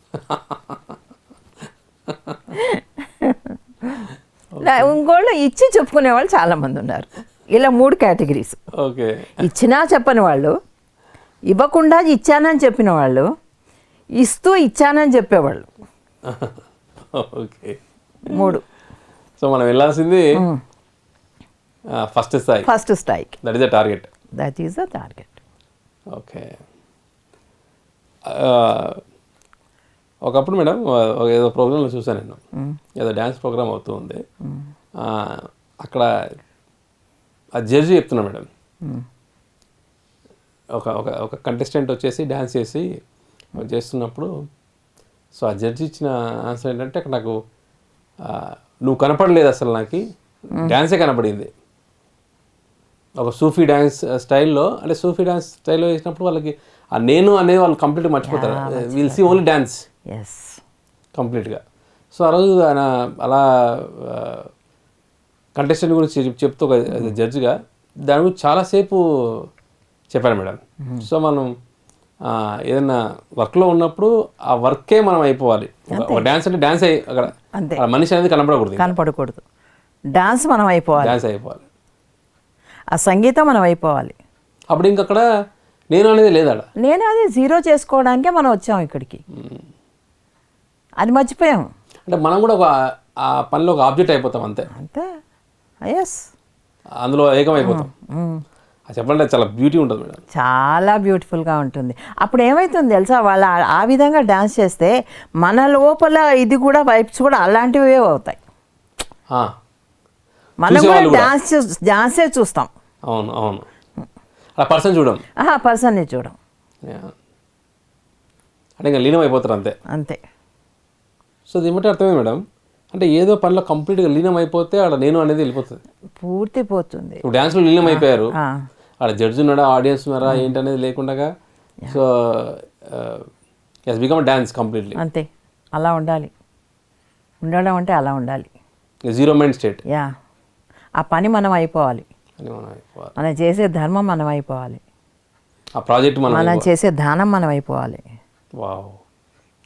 ఇంకోళ్ళు ఇచ్చి చెప్పుకునే వాళ్ళు చాలామంది ఉన్నారు. ఇలా 3 కేటగిరీస్. ఓకే, ఇచ్చినా చెప్పని వాళ్ళు, ఇవ్వకుండా ఇచ్చానని చెప్పిన వాళ్ళు, ఇస్తూ ఇచ్చానని చెప్పేవాళ్ళు. ఓకే, 3. సో మనం వెళ్ళాల్సింది ఫస్ట్ స్థాయికి. That is the target. Okay, ఒకప్పుడు మేడం ఏదో ప్రోగ్రాంలో చూసాను నేను, ఏదో డ్యాన్స్ ప్రోగ్రామ్ అవుతూ ఉంది. అక్కడ ఆ జడ్జి చెప్తున్నా మేడం, ఒక కంటెస్టెంట్ వచ్చేసి డ్యాన్స్ చేస్తున్నప్పుడు, సో ఆ జడ్జి ఇచ్చిన ఆన్సర్ ఏంటంటే, అక్కడ నాకు నువ్వు కనపడలేదు అసలు, నాకు డ్యాన్సే కనపడింది. ఒక సూఫీ డ్యాన్స్ స్టైల్లో, అంటే సూఫీ డ్యాన్స్ స్టైల్లో వేసినప్పుడు వాళ్ళకి ఆ నేను అనేది వాళ్ళు కంప్లీట్గా మర్చిపోతారు. విల్ సీ ఓన్లీ డ్యాన్స్ కంప్లీట్గా. సో ఆ రోజు ఆయన అలా కంటెస్టెంట్ గురించి చెప్తూ ఒక జడ్జిగా దాని గురించి చాలాసేపు చెప్పాను మేడం. సో మనం ఏదైనా వర్క్లో ఉన్నప్పుడు ఆ వర్కే మనం అయిపోవాలి. ఒక డ్యాన్స్ అంటే డ్యాన్స్ అక్కడ మనిషి అనేది కనపడకూడదు. డాన్స్ మనం అయిపోవాలి. ఆ సంగీతం మనం అయిపోవాలి. అప్పుడు ఇంకక్కడ నేను అనేది లేదా, నేను అది జీరో చేసుకోవడానికే మనం వచ్చాం ఇక్కడికి. అది మర్చిపోయాం. అంటే మనం కూడా ఆ పనిలో ఒక ఆబ్జెక్ట్ అయిపోతాం అంతే. ఎస్, అందులో ఏకమైపోతాం. చెప్పండి, చాలా బ్యూటీ ఉంటుంది మేడం, చాలా బ్యూటిఫుల్గా ఉంటుంది. అప్పుడు ఏమవుతుంది తెలుసా, వాళ్ళు ఆ విధంగా డ్యాన్స్ చేస్తే మన లోపల ఇది కూడా వైబ్స్ కూడా అలాంటివే అవుతాయి. మనం కూడా డాన్సే చూస్తాం. అవును, ఆ పర్సన్ పర్సన్ని చూడం, అంటే ఇంకా లీనం అయిపోతారు అంతే. సో దీని అర్థమే మేడం, అంటే ఏదో పనిలో కంప్లీట్గా లీనం అయిపోతే ఆడ నేను అనేది వెళ్ళిపోతుంది, పూర్తి పోతుంది. ఇప్పుడు డ్యాన్స్లో లీనం అయిపోయారు, ఆడ జడ్జి ఉన్నాడా, ఆడియన్స్ ఉన్నారా ఏంటనేది లేకుండా, సో బికమ్ డ్యాన్స్ కంప్లీట్లీ. అంతే, అలా ఉండాలి. ఉండడం అంటే అలా ఉండాలి, జీరో మైండ్ స్టేట్. ఆ పని మనం అయిపోవాలి, మనం చేసే ధర్మం మనం అయిపోవాలి, ఆ ప్రాజెక్ట్ మనం చేసే దానం మనం అయిపోవాలి. వావ్,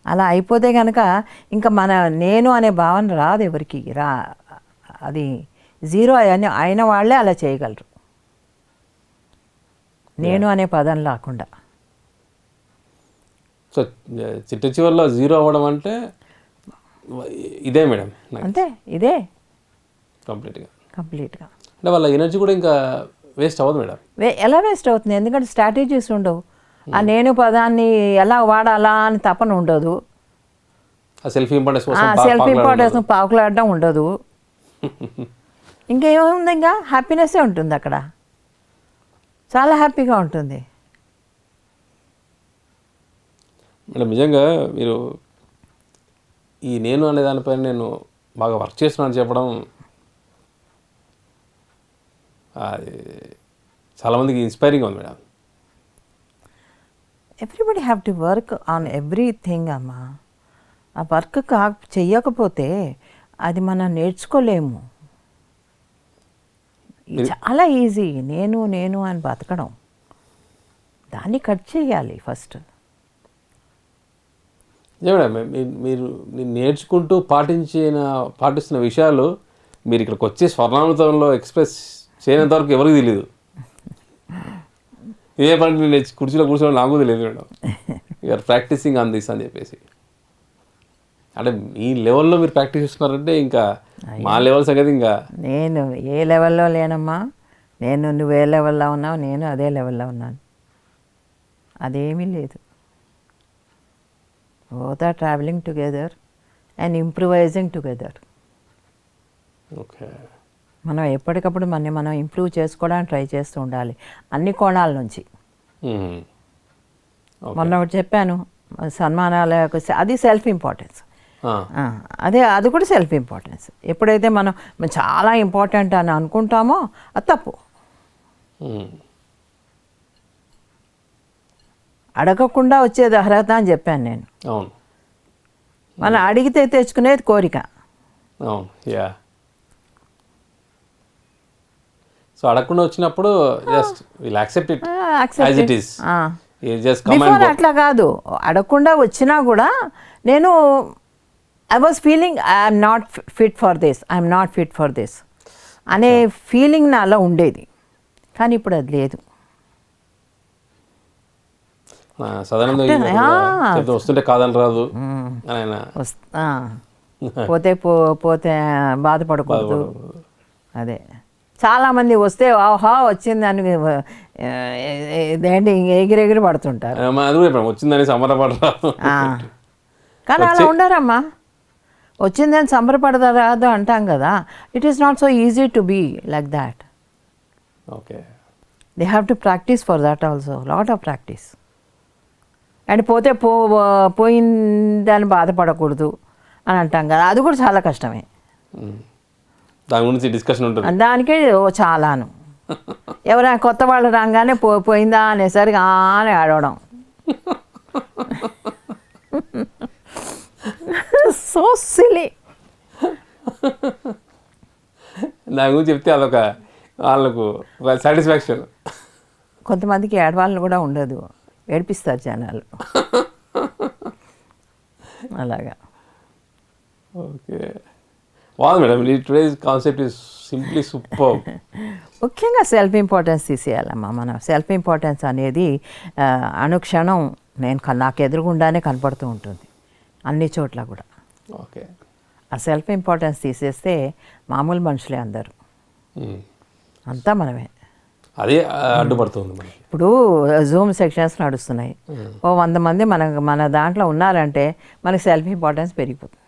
అలా అయిపోతే కనుక ఇంకా నేను అనే భావన రాదు ఎవరికి. అది జీరో అయిన వాళ్ళే అలా చేయగలరు, నేను అనే పదం లేకుండా. సో చిట్ట చివరిలో జీరో అవ్వడం అంటే ఇదే మేడం, అంతే, ఇదే కంప్లీట్గా. అంటే వాళ్ళ ఎనర్జీ కూడా ఇంకా వేస్ట్ అవ్వదు మేడం. ఎలా వేస్ట్ అవుతుంది? ఎందుకంటే స్ట్రాటజీస్ ఉండవు. ఆ నేను పదాన్ని ఎలా వాడాలా అని తపన ఉండదు. ఆ సెల్ఫ్ ఇంపార్టెన్స్ సెల్ఫ్ ఇంపార్టెన్స్ పాకులాడడం ఉండదు. ఇంకేముంది, ఇంకా హ్యాపీనెస్సే ఉంటుంది అక్కడ, చాలా హ్యాపీగా ఉంటుంది. మేడం నిజంగా మీరు ఈ నేను అనే దానిపైన నేను బాగా వర్క్ చేస్తున్నాను చెప్పడం అది చాలామందికి ఇన్స్పైరింగ్గా ఉంది madam. Everybody have to work on everything అమ్మా. ఆ వర్క్ చెయ్యకపోతే అది మనం నేర్చుకోలేము. చాలా ఈజీ నేను నేను అని బతకడం, దాన్ని కట్ చేయాలి ఫస్ట్. మేడం మీరు నేర్చుకుంటూ పాటిస్తున్న విషయాలు మీరు ఇక్కడికి వచ్చే స్వర్ణామృతంలో ఎక్స్ప్రెస్ చేయనంత వరకు ఎవరికి తెలియదు. ఇదే పని నేను కుర్చీలో కూర్చోవడం నాకు తెలియదు madam. You're practising on this అని చెప్పేసి. అంటే ఈ లెవెల్లో మీరు ప్రాక్టీస్ చేస్తున్నారంటే ఇంకా మా లెవెల్ సంగతి ఇంకా. నేను ఏ లెవెల్లో లేనమ్మా. నువ్వు ఏ లెవెల్లో ఉన్నావు, నేను అదే లెవెల్లో ఉన్నాను. అదేమీ లేదు. Both are travelling together and improvising together. Okay. మనం ఎప్పటికప్పుడు మనం ఇంప్రూవ్ చేసుకోవడానికి ట్రై చేస్తూ ఉండాలి అన్ని కోణాల నుంచి. మొన్న ఒకటి చెప్పాను, సన్మానాల అది సెల్ఫ్ ఇంపార్టెన్స్. అది కూడా సెల్ఫ్ ఇంపార్టెన్స్. ఎప్పుడైతే మనం చాలా ఇంపార్టెంట్ అని అనుకుంటామో అది తప్పు. అడగకుండా వచ్చేది అర్హత అని చెప్పాను నేను. మనం అడిగితే తెచ్చుకునేది కోరిక. సో అడగకుండా వచ్చినప్పుడు just will accept it as it is. Before అట్లా కాదు, అడగకుండా వచ్చినా కూడా నేను I was feeling I'm not fit for this అనే ఫీలింగ్ నాలో ఉండేది. కానీ ఇప్పుడు అది లేదు. వస్తుంటే కాదని రాదు, పోతే బాధపడకూడదు. అదే చాలామంది వస్తే ఆహా వచ్చిందని ఇదేంటి ఎగిరెగిరి పడుతుంటారు. వచ్చిందని సంబరపడరాదు. కానీ అలా ఉండరమ్మా. వచ్చిందని సంబరపడరాదు అంటాం కదా. It is not so easy to be like that. Okay. They have to practise for that also, lot of practice. And పోయిందని బాధపడకూడదు అని అంటాం కదా, అది కూడా చాలా కష్టమే. దాని గురించి డిస్కషన్ ఉంటుంది. దానికే చాలాను. ఎవరైనా కొత్త వాళ్ళు రాగానే పోయిందా అనేసరికి అని ఆడవడం. So silly. దాని గురించి చెప్తే అదొక వాళ్ళకు సాటిస్ఫాక్షన్. కొంతమందికి ఏడవాళ్ళని కూడా ఉండదు, ఏడిపిస్తారు జనాలు. అలాగా. Okay. Wow madam, today's concept is simply super. ముఖ్యంగా సెల్ఫ్ ఇంపార్టెన్స్ తీసేయాలమ్మా. మనం సెల్ఫ్ ఇంపార్టెన్స్ అనేది అనుక్షణం నాకు ఎదురుగుండానే కనపడుతూ ఉంటుంది అన్ని చోట్ల కూడా. ఓకే. ఆ సెల్ఫ్ ఇంపార్టెన్స్ తీసేస్తే మామూలు మనుషులే అందరూ, అంతా మనమే. అదే అడ్డుపడుతుంది మనకి. ఇప్పుడు జూమ్ సెక్షన్స్ నడుస్తున్నాయి, 100 మంది మన దాంట్లో ఉన్నారంటే మనకి సెల్ఫ్ ఇంపార్టెన్స్ పెరిగిపోతుంది.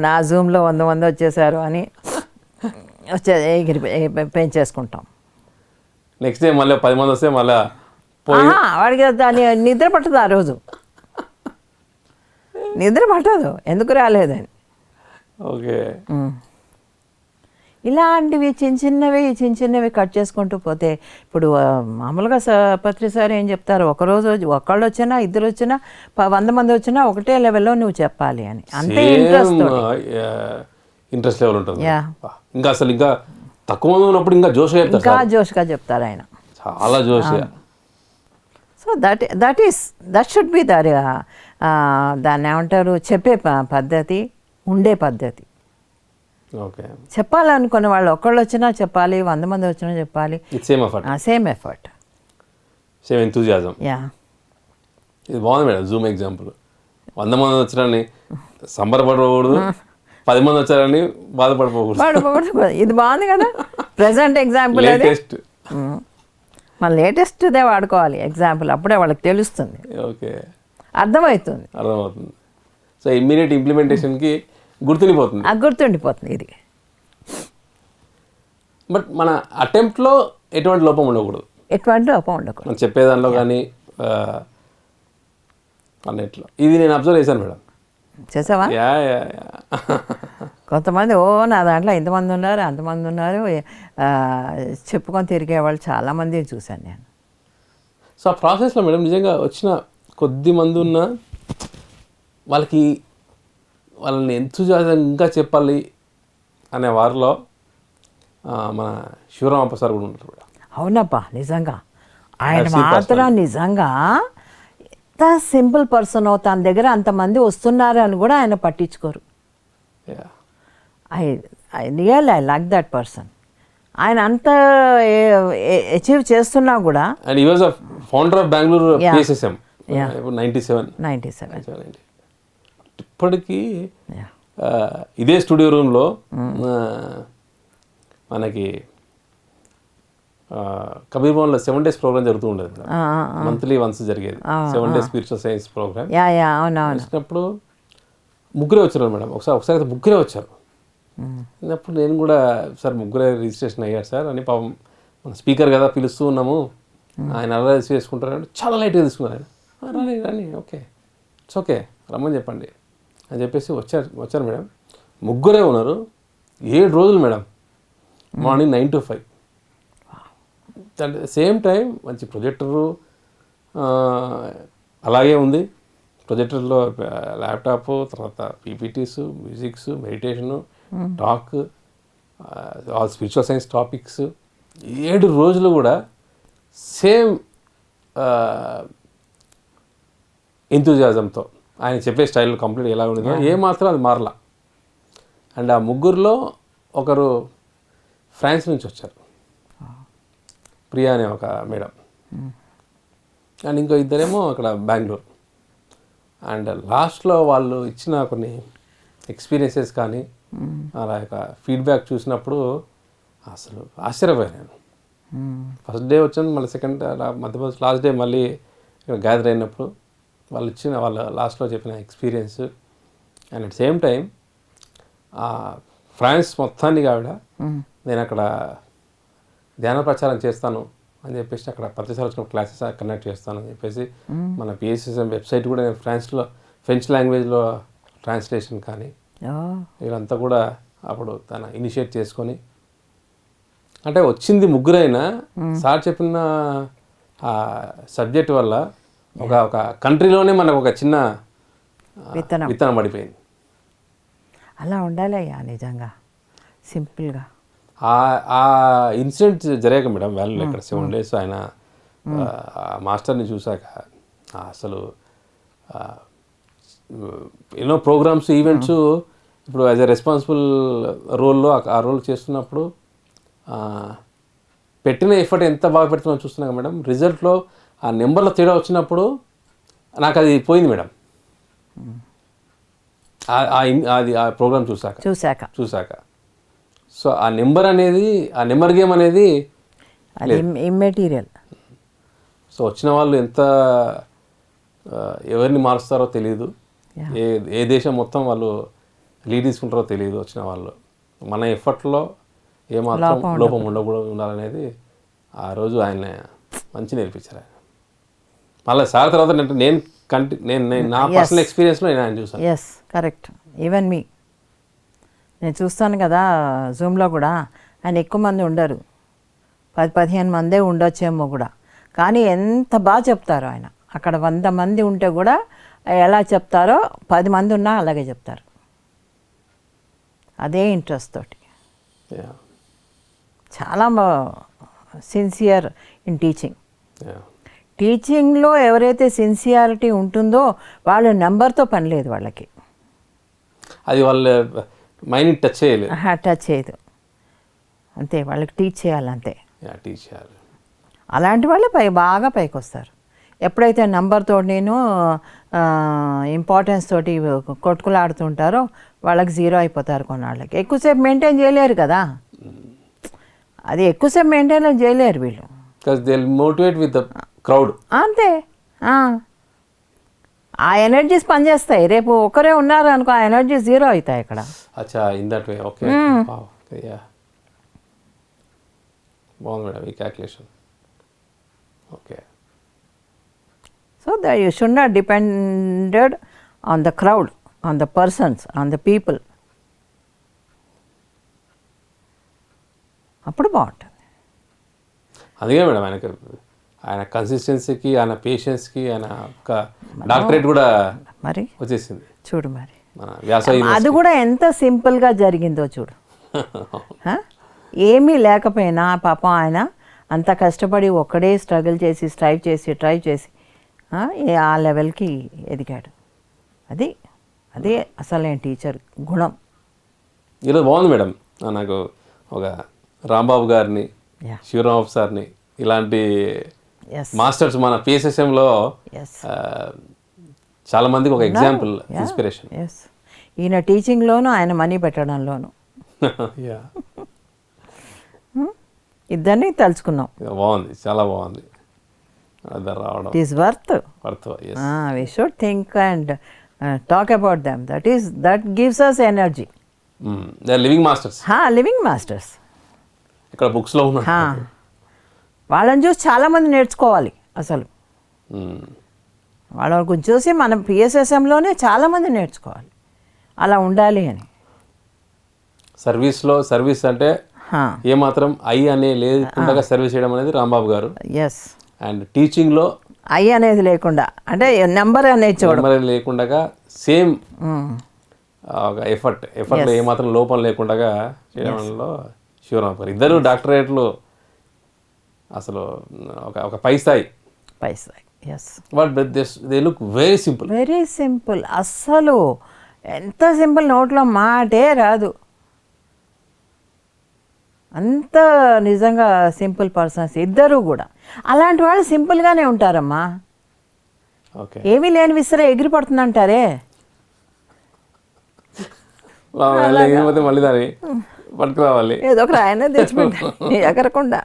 నా జూమ్లో 100 మంది వచ్చేసారు అని పెంచేసుకుంటాం. నెక్స్ట్ డే మళ్ళీ 10 మంది వస్తే మళ్ళీ వాడికి దాన్ని నిద్ర పట్టదు. ఆ రోజు నిద్ర పట్టదు, ఎందుకు రాలేదని. ఓకే. ఇలాంటివి చిన్న చిన్నవి కట్ చేసుకుంటూ పోతే, ఇప్పుడు మామూలుగా పత్రిసారి ఏం చెప్తారు, ఒకళ్ళు వచ్చినా 2 వచ్చినా 100 మంది వచ్చినా ఒకటే లెవెల్లో నువ్వు చెప్పాలి అని. అంతే ఇంట్రెస్ట్ లెవెల్ ఉంటుంది. ఇంకా అసలు ఇంకా తక్కువ మంది ఉన్నప్పుడు ఇంకా జోష్గా చెప్తారు ఆయన, చాలా జోష్గా. సో దట్ షుడ్ బి దాన్ని ఏమంటారు, చెప్పే పద్ధతి, ఉండే పద్ధతి. ఓకే. చెప్పాలనుకున్న వాళ్ళు ఒకళ్ళు వచ్చినా చెప్పాలి, 100 మంది వచ్చినా చెప్పాలి. Same effort, same enthusiasm. ఇది బాగుంది మేడం. జూమ్ ఎగ్జాంపుల్ 100 మంది వచ్చినా సంబరపడకూడదు, 10 మంది వచ్చారని బాధపడిపోకూడదు. వాడు ఇది బాగుంది కదా, ప్రజెంట్ ఎగ్జాంపుల్ అది. లేటెస్ట్. మన లేటెస్ట్దే వాడుకోవాలి ఎగ్జాంపుల్, అప్పుడే వాళ్ళకి తెలుస్తుంది, ఓకే, అర్థమవుతుంది. సో ఇమ్మీడియట్ ఇంప్లిమెంటేషన్కి గుర్తుండిపోతుంది. గుర్తుండిపోతుంది ఇది. బట్ మన అటెంప్ట్లో ఎటువంటి లోపం ఉండకూడదు, ఎటువంటి లోపం ఉండకూడదు మనం చెప్పేదానిలో కానీ అన్నిట్లో. ఇది నేను అబ్జర్వ్ చేశాను మేడం. చేసావా? యా కొంతమంది నా దాంట్లో ఇంతమంది ఉన్నారు అంతమంది ఉన్నారు చెప్పుకొని తిరిగే వాళ్ళు చాలామంది చూశాను నేను. సో ఆ ప్రాసెస్లో మేడం నిజంగా వచ్చిన కొద్ది మంది ఉన్న వాళ్ళని ఎంతగా చెప్పాలి అనే వారిలో మన శివరామప్ప సార్ కూడా ఉంటారు మేడం. అవునప్పా, నిజంగా ఆయన మాత్రం నిజంగా ఎంత సింపుల్ పర్సన్, తన దగ్గర అంతమంది వస్తున్నారు అని కూడా ఆయన పట్టించుకోరు. I like that person. ఆయన అంత అచీవ్ చేస్తున్నా కూడా. And he was founder of Bengaluru PSSM 97. ఇప్పటికీ ఇదే స్టూడియో రూమ్లో మనకి కబీర్ భవన్లో 7 days ప్రోగ్రామ్ జరుగుతూ ఉండేది, మంత్లీ వన్స్ జరిగేది 7 days స్పిరిచువల్ సైన్స్ ప్రోగ్రామ్. వచ్చినప్పుడు ముగ్గురే వచ్చారు మేడం. ఒకసారి అయితే ముగ్గురే వచ్చారు. అప్పుడు నేను కూడా సార్ ముగ్గురే రిజిస్ట్రేషన్ అయ్యారు సార్ అని, పాపం మన స్పీకర్ కదా పిలుస్తూ ఉన్నాము, ఆయన అలా రిసీవ్ చేసుకుంటారు, చాలా లైట్గా తీసుకున్నారు ఆయన. రాని ఓకే, ఇట్స్ ఓకే, రమ్మని చెప్పండి అని చెప్పేసి వచ్చారు మేడం. ముగ్గురే ఉన్నారు, 7 రోజులు madam, morning 9 to 5. At the same time మంచి ప్రొజెక్టరు అలాగే ఉంది. ప్రొజెక్టర్లో ల్యాప్టాప్, తర్వాత PPTs, musics, meditation, talk, all spiritual science topics. 7 రోజులు కూడా సేమ్ ఎంతూజియాజంతో ఆయన చెప్పే స్టైల్ కంప్లీట్ ఎలా ఉండేదో ఏమాత్రం అది మారలా. అండ్ ఆ ముగ్గురులో ఒకరు ఫ్రాన్స్ నుంచి వచ్చారు, ప్రియా అనే ఒక మేడం, అండ్ ఇంకో ఇద్దరేమో అక్కడ బెంగళూరు. అండ్ లాస్ట్లో వాళ్ళు ఇచ్చిన కొన్ని ఎక్స్పీరియన్సెస్ కానీ అలా యొక్క ఫీడ్బ్యాక్ చూసినప్పుడు అసలు ఆశ్చర్యపోయాను నేను. ఫస్ట్ డే వచ్చాను, మళ్ళీ సెకండ్ మధ్య లాస్ట్ డే మళ్ళీ ఇక్కడ గ్యాదర్ అయినప్పుడు వాళ్ళ లాస్ట్లో చెప్పిన experience. And at same time France మొత్తాన్ని ఆవిడ నేను అక్కడ ధ్యాన ప్రచారం చేస్తాను అని చెప్పేసి అక్కడ ప్రతిసారి వచ్చిన క్లాసెస్ కండక్ట్ చేస్తాను అని చెప్పేసి మన పిఎస్ఎస్ఎం వెబ్సైట్ కూడా నేను ఫ్రెంచ్ లాంగ్వేజ్లో ట్రాన్స్లేషన్ కానీ వీళ్ళంతా కూడా అప్పుడు తన ఇనిషియేట్ చేసుకొని, అంటే వచ్చింది ముగ్గురైనా సార్ చెప్పిన సబ్జెక్ట్ వల్ల ఒక కంట్రీలోనే మనకు ఒక చిన్న విత్తనం పడిపోయింది. అలా ఉండాలి అయ్యా నిజంగా, సింపుల్గా. ఆ ఇన్సిడెంట్ జరిగాక మేడం వ్యాలీలో ఇక్కడ 7 days ఆయన మాస్టర్ని చూశాక అసలు ఎన్నో ప్రోగ్రామ్స్, ఈవెంట్స్ ఇప్పుడు యాజ్ ఎ రెస్పాన్సిబుల్ రోల్లో ఆ రోల్ చేస్తున్నప్పుడు పెట్టిన ఎఫర్ట్ ఎంత బాగా పెడుతున్నామో చూస్తున్నాం మేడం. రిజల్ట్లో ఆ నెంబర్లో తేడా వచ్చినప్పుడు నాకు అది పోయింది మేడం. అది ఆ ప్రోగ్రామ్ చూశాక సో ఆ నెంబర్ అనేది, ఆ నెంబర్ గేమ్ అనేది ఇమ్మెటీరియల్. సో వచ్చిన వాళ్ళు ఎంత ఎవరిని మారుస్తారో తెలియదు, ఏ దేశం మొత్తం వాళ్ళు లీడ్ తీసుకుంటారో తెలియదు. వచ్చిన వాళ్ళు మన ఎఫర్ట్లో ఏమాత్రం లోపం ఉండాలనేది ఆ రోజు ఆయన మంచి నేర్పించారు. ఆయన మళ్ళీ సార్ తర్వాత నేను నా పర్సనల్ ఎక్స్పీరియన్స్లో నేను ఆయన చూసాను. Yes, correct. ఈవెన్ మీ, నేను చూస్తాను కదా జూమ్లో కూడా, ఆయన ఎక్కువ మంది ఉండరు, 10-15 మందే ఉండొచ్చేమో కూడా, కానీ ఎంత బాగా చెప్తారో ఆయన. అక్కడ 100 మంది ఉంటే కూడా ఎలా చెప్తారో 10 మంది ఉన్నా అలాగే చెప్తారు, అదే ఇంట్రెస్ట్ తోటి. చాలా సిన్సియర్ ఇన్ టీచింగ్. టీచింగ్లో ఎవరైతే సిన్సియారిటీ ఉంటుందో వాళ్ళ నెంబర్తో పని లేదు వాళ్ళకి, అది వాళ్ళ మైండ్ టచ్ చేయదు అంతే, వాళ్ళకి టీచ్ చేయాలి అంతే. టీచ్ చేయాలి. అలాంటి వాళ్ళే బాగా పైకి వస్తారు. ఎప్పుడైతే నంబర్తో నేను ఇంపార్టెన్స్ తోటి కొట్టుకులాడుతుంటారో వాళ్ళకి జీరో అయిపోతారు కొన్నాళ్ళకి. ఎక్కువసేపు మెయింటైన్ చేయలేరు కదా, అది ఎక్కువసేపు మెయింటైన్ చేయలేరు వీళ్ళు. They motivate with the crowd. అంతే, ఆ ఎనర్జీస్ పనిచేస్తాయి. రేపు ఒకరే ఉన్నారు అనుకో, ఆ ఎనర్జీ జీరో అవుతాయి ఇక్కడ. అచ్చా, in that way. Okay, yeah, బాగుంది మేడం ఈ calculation. Okay. So that you should not depended on the crowd, on the persons, on the people. అప్పుడు బాగుంటుంది. అందుకే మేడం ఆయన కన్సిస్టెన్సీకి, ఆయన పేషెన్స్కి, ఆయన ఒక డాక్టరేట్ కూడా మరి వచ్చేసింది. చూడు మరి మన వ్యాస అది కూడా ఎంత సింపుల్గా జరిగిందో చూడు. ఏమీ లేకపోయినా పాపం ఆయన అంత కష్టపడి ఒక్కడే స్ట్రగుల్ చేసి ట్రై చేసి ఆ లెవెల్కి ఎదిగాడు. అది అదే అసలైన టీచర్ గుణం. ఈరోజు బాగుంది మేడం. నాకు ఒక రాంబాబు గారిని, శివరామబాబు సార్ని, ఇలాంటి మాస్టర్స్ మన పిఎస్ఎస్ఎంలో చాలా మందికి ఒక ఎగ్జాంపుల్, ఇన్స్పిరేషన్. ఈయన టీచింగ్లోను, ఆయన మనీ పెట్టడంలోను ఇద్దరిని తలుచుకున్నాం. బాగుంది, చాలా బాగుంది రావడం. It is worth. We should think and talk about them. That gives us energy. They are living masters. Living masters. ఇక్కడ బుక్స్లో ఉన్నారు. వాళ్ళని చూసి చాలామంది నేర్చుకోవాలి. అసలు వాళ్ళ గురించి చూసి మనం పిఎస్ఎస్ఎంలోనే చాలామంది నేర్చుకోవాలి, అలా ఉండాలి అని. సర్వీస్ అంటే ఏమాత్రం ఐ అనే లేకుండా సర్వీస్ చేయడం అనేది రాంబాబు గారు. ఎస్. అండ్ టీచింగ్లో ఐ అనేది లేకుండా, అంటే నెంబర్ అనేది చూడడం లేకుండా సేమ్ ఒక ఎఫర్ట్లో ఏమాత్రం లోపం లేకుండా చేయడంలో శివరామ్ గారు ఇద్దరు డాక్టరేట్లు. అసలు ఒక పై స్థాయి. Yes. But they look very simple. అస్సలు ఎంత సింపుల్, నోట్లో మాటే రాదు. అంత నిజంగా సింపుల్ పర్సన్స్ ఇద్దరు కూడా. అలాంటి వాళ్ళు సింపుల్గానే ఉంటారమ్మా. ఏమీ లేని విసిరే ఎగిరి పడుతుందంటారే, మళ్ళీ దాన్ని పట్టుకురావాలి, ఏదో ఒక ఆయన తెచ్చిపెట్టాలి ఎగరకుండా.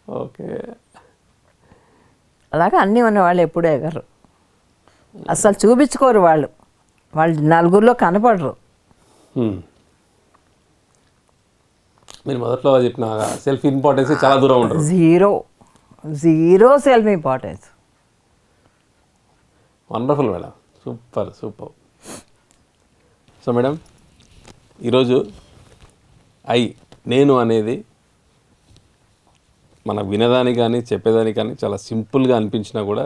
ఓకే. అలాగా అన్నీ ఉన్నవాళ్ళు ఎప్పుడూ ఎగరు, అసలు చూపించుకోరు. వాళ్ళు నలుగురిలో కనపడరు. మీరు మొదట్లో చెప్పిన సెల్ఫ్ ఇంపార్టెన్స్ చాలా దూరం ఉంటారు. Zero self importance. Wonderful madam, super. So madam, ఈరోజు నేను అనేది మన వినదానికి కానీ చెప్పేదానికి కానీ చాలా సింపుల్గా అనిపించినా కూడా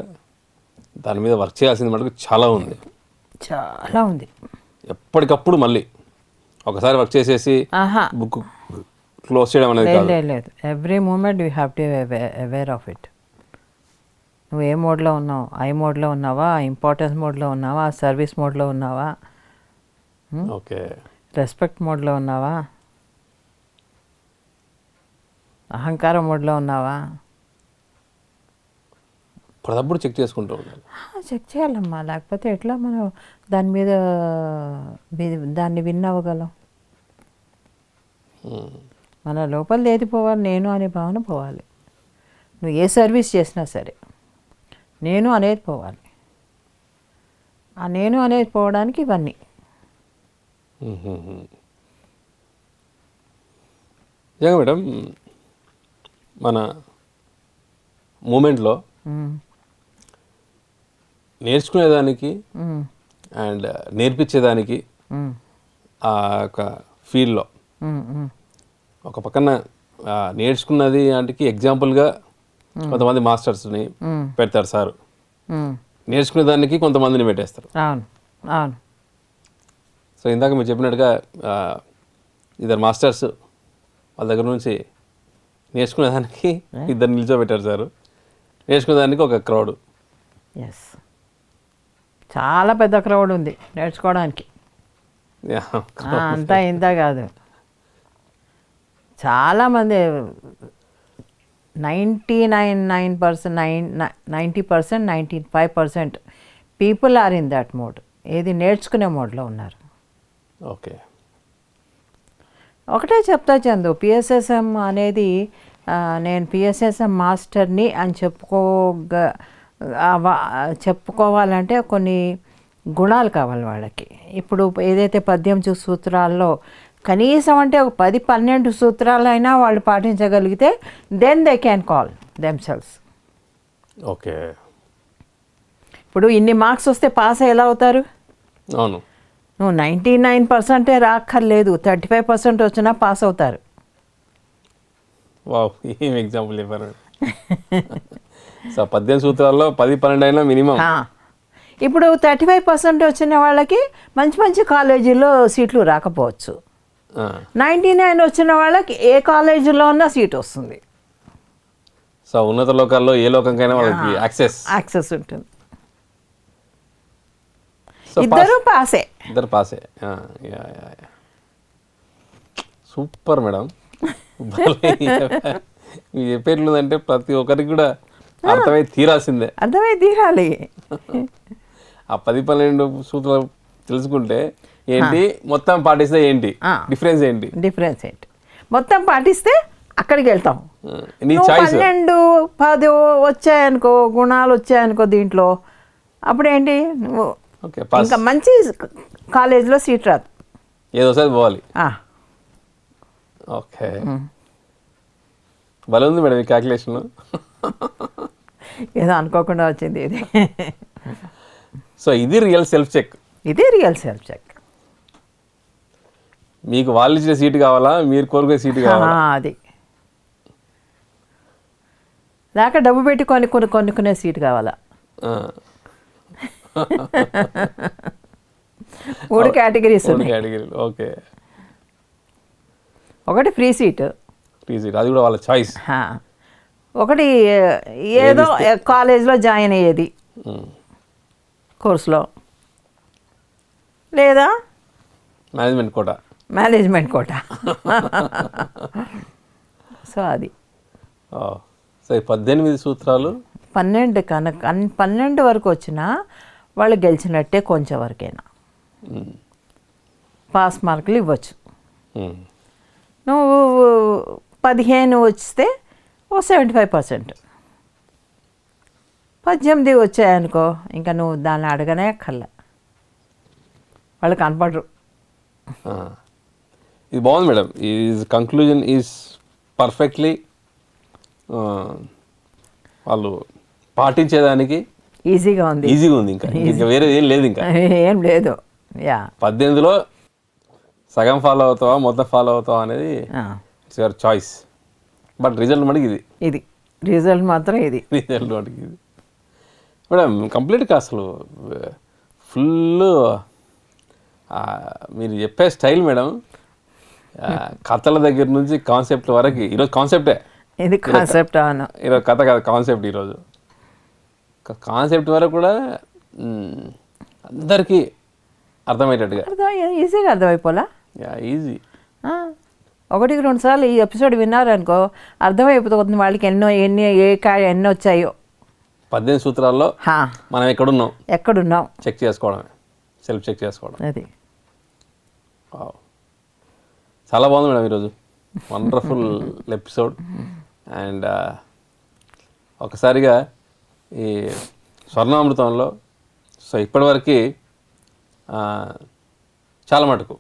దాని మీద వర్క్ చేయాల్సింది మటుకు చాలా ఉంది. ఎప్పటికప్పుడు మళ్ళీ ఒకసారి వర్క్ చేసేసి బుక్ క్లోజ్ చేయడం అనేది లేదు. Every moment you have to aware of it. నువ్వు ఏ మోడ్లో ఉన్నావు? ఐ మోడ్లో ఉన్నావా, ఇంపార్టెన్స్ మోడ్లో ఉన్నావా, సర్వీస్ మోడ్లో ఉన్నావా, ఓకే, రెస్పెక్ట్ మోడ్లో ఉన్నావా, అహంకారం మోడ్లో ఉన్నావా? అప్పుడప్పుడు చెక్ చేసుకుంటూ ఉండాలి. చెక్ చేయాలమ్మా, లేకపోతే ఎట్లా మనం దాని మీద దాన్ని విన్ అవ్వగలం? మన లోపల ఏది పోవాలి? నేను అనే భావన పోవాలి. నువ్వు ఏ సర్వీస్ చేసినా సరే నేను అనేది పోవాలి. ఆ నేను అనేది పోవడానికి ఇవన్నీ. నిజంగా మేడం, మన మూమెంట్లో నేర్చుకునేదానికి అండ్ నేర్పించేదానికి ఆ యొక్క ఫీల్డ్లో ఒక పక్కన నేర్చుకున్నది అంటే ఎగ్జాంపుల్గా కొంతమంది మాస్టర్స్ని పెడతారు సార్, నేర్చుకునే దానికి కొంతమందిని పెట్టేస్తారు. అవును. సో ఇందాక మీరు చెప్పినట్టుగా ఇద్దరు మాస్టర్స్ వాళ్ళ దగ్గర నుంచి నేర్చుకునేదానికి ఇద్దరు నిల్చోబెట్టారు సార్, నేర్చుకునేదానికి ఒక క్రౌడ్. ఎస్, చాలా పెద్ద క్రౌడ్ ఉంది నేర్చుకోవడానికి. అంతా ఇంత కాదు, చాలామంది 90%, 95% people are in that mode. ఏది నేర్చుకునే మోడ్లో ఉన్నారు. ఓకే. ఒకటే చెప్తా చందు, పిఎస్ఎస్ఎం అనేది నేను పిఎస్ఎస్ఎం మాస్టర్ని అని చెప్పుకోవాలంటే కొన్ని గుణాలు కావాలి వాళ్ళకి. ఇప్పుడు ఏదైతే 18 సూత్రాల్లో కనీసం అంటే ఒక 10-12 సూత్రాలైనా వాళ్ళు పాటించగలిగితే then they can call themselves. Okay. ఇప్పుడు ఇన్ని మార్క్స్ వస్తే పాస్ ఎలా అవుతారు? అవును. నువ్వు 99% రాక్కర్లేదు, 35% వచ్చినా పాస్ అవుతారు. వావ్, ఏం ఎగ్జాంపుల్ చెప్పారు. సో 18 సూత్రాల్లో 10-12 అయినా మినిమం. ఇప్పుడు 35% వచ్చిన వాళ్ళకి మంచి మంచి కాలేజీలో సీట్లు రాకపోవచ్చు. 99 వచ్చిన వాళ్ళకి ఏ కాలేజీలో ఉన్నా సీట్ వస్తుంది. సో ఉన్నత లోకాల్లో ఏ లోకంకైనా వాళ్ళకి యాక్సెస్ ఉంటుంది. ఇద్దరు పాసే. Super madam. మీ చెప్పేట్లుందంటే ప్రతి ఒక్కరికి కూడా అర్థమై తీరాల్సిందే. తీరాలి. ఆ 10-12 సూత్రాలు తెలుసుకుంటే ఏంటి, మొత్తం పాటిస్తే ఏంటి, డిఫరెన్స్ ఏంటి మొత్తం పాటిస్తే అక్కడికి వెళ్తాం. నీ చాయిస్. 12-10 వచ్చాయనుకో, గుణాలు వచ్చాయనుకో దీంట్లో, అప్పుడేంటి నువ్వు ఇంకా మంచి కాలేజీలో సీట్ రాదు, ఏదోసారి పోవాలి. ఓకే. భలే ఉంది మేడం ఈ క్యాల్కులేషన్. ఏదో అనుకోకుండా వచ్చింది ఇది. సో ఇది రియల్ సెల్ఫ్ చెక్. మీకు వాళ్ళు ఇచ్చిన సీటు కావాలా, మీరు కోరుకునే సీటు కావాలా? అది లేక డబ్బు పెట్టి కొనుక్కునే సీటు కావాలా? 3 కేటగిరీస్. ఓకే. ఒకటి ఫ్రీ సీట్, అది కూడా వాళ్ళ చాయిస్. ఒకటి ఏదో కాలేజ్లో జాయిన్ అయ్యేది కోర్సులో, లేదా మేనేజ్మెంట్ కోటా. సో అది. సో 18 సూత్రాలు 12 వరకు వచ్చినా వాళ్ళు గెలిచినట్టే, కొంచెం వరకైనా పాస్ మార్కులు ఇవ్వచ్చు. నువ్వు 15 వస్తే 75%, 18 వచ్చాయనుకో ఇంకా నువ్వు దాన్ని అడగనే అక్కర్లే, వాళ్ళు కనపడరు. ఇది బాగుంది madam. Is conclusion is perfectly వాళ్ళు పాటించేదానికి ఈజీగా ఉంది. ఇంకా వేరే ఏం లేదు. ఏం లేదు. 18లో సగం ఫాలో అవుతావా, మొత్తం ఫాలో అవుతావా అనేది it's your choice. But result మటుకు ఇది. రిజల్ట్ మాత్రం ఇది. మేడం కంప్లీట్గా అసలు ఫుల్ మీరు చెప్పే స్టైల్ మేడం, కథల దగ్గర నుంచి కాన్సెప్ట్ వరకు. ఈరోజు కాన్సెప్టే. ఇది కాన్సెప్ట్. ఈరోజు కథ కాదు, కాన్సెప్ట్. ఈరోజు కాన్సెప్ట్ వరకు కూడా అందరికీ అర్థమయ్యేటట్టుగా, ఈజీగా అర్థమైపోలా. ఈజీ. 1-2 సార్లు ఈ ఎపిసోడ్ విన్నారనుకో అర్థమైపోతుంది వాళ్ళకి ఎన్ని వచ్చాయో. 18 సూత్రాల్లో మనం ఎక్కడున్నాం చెక్ చేసుకోవడమే, సెల్ఫ్ చెక్ చేసుకోవడం. అది చాలా బాగుంది మేడం ఈరోజు. Wonderful episode. అండ్ ఒకసారిగా ఈ స్వర్ణామృతంలో సో ఇప్పటివరకు చాలా మటుకు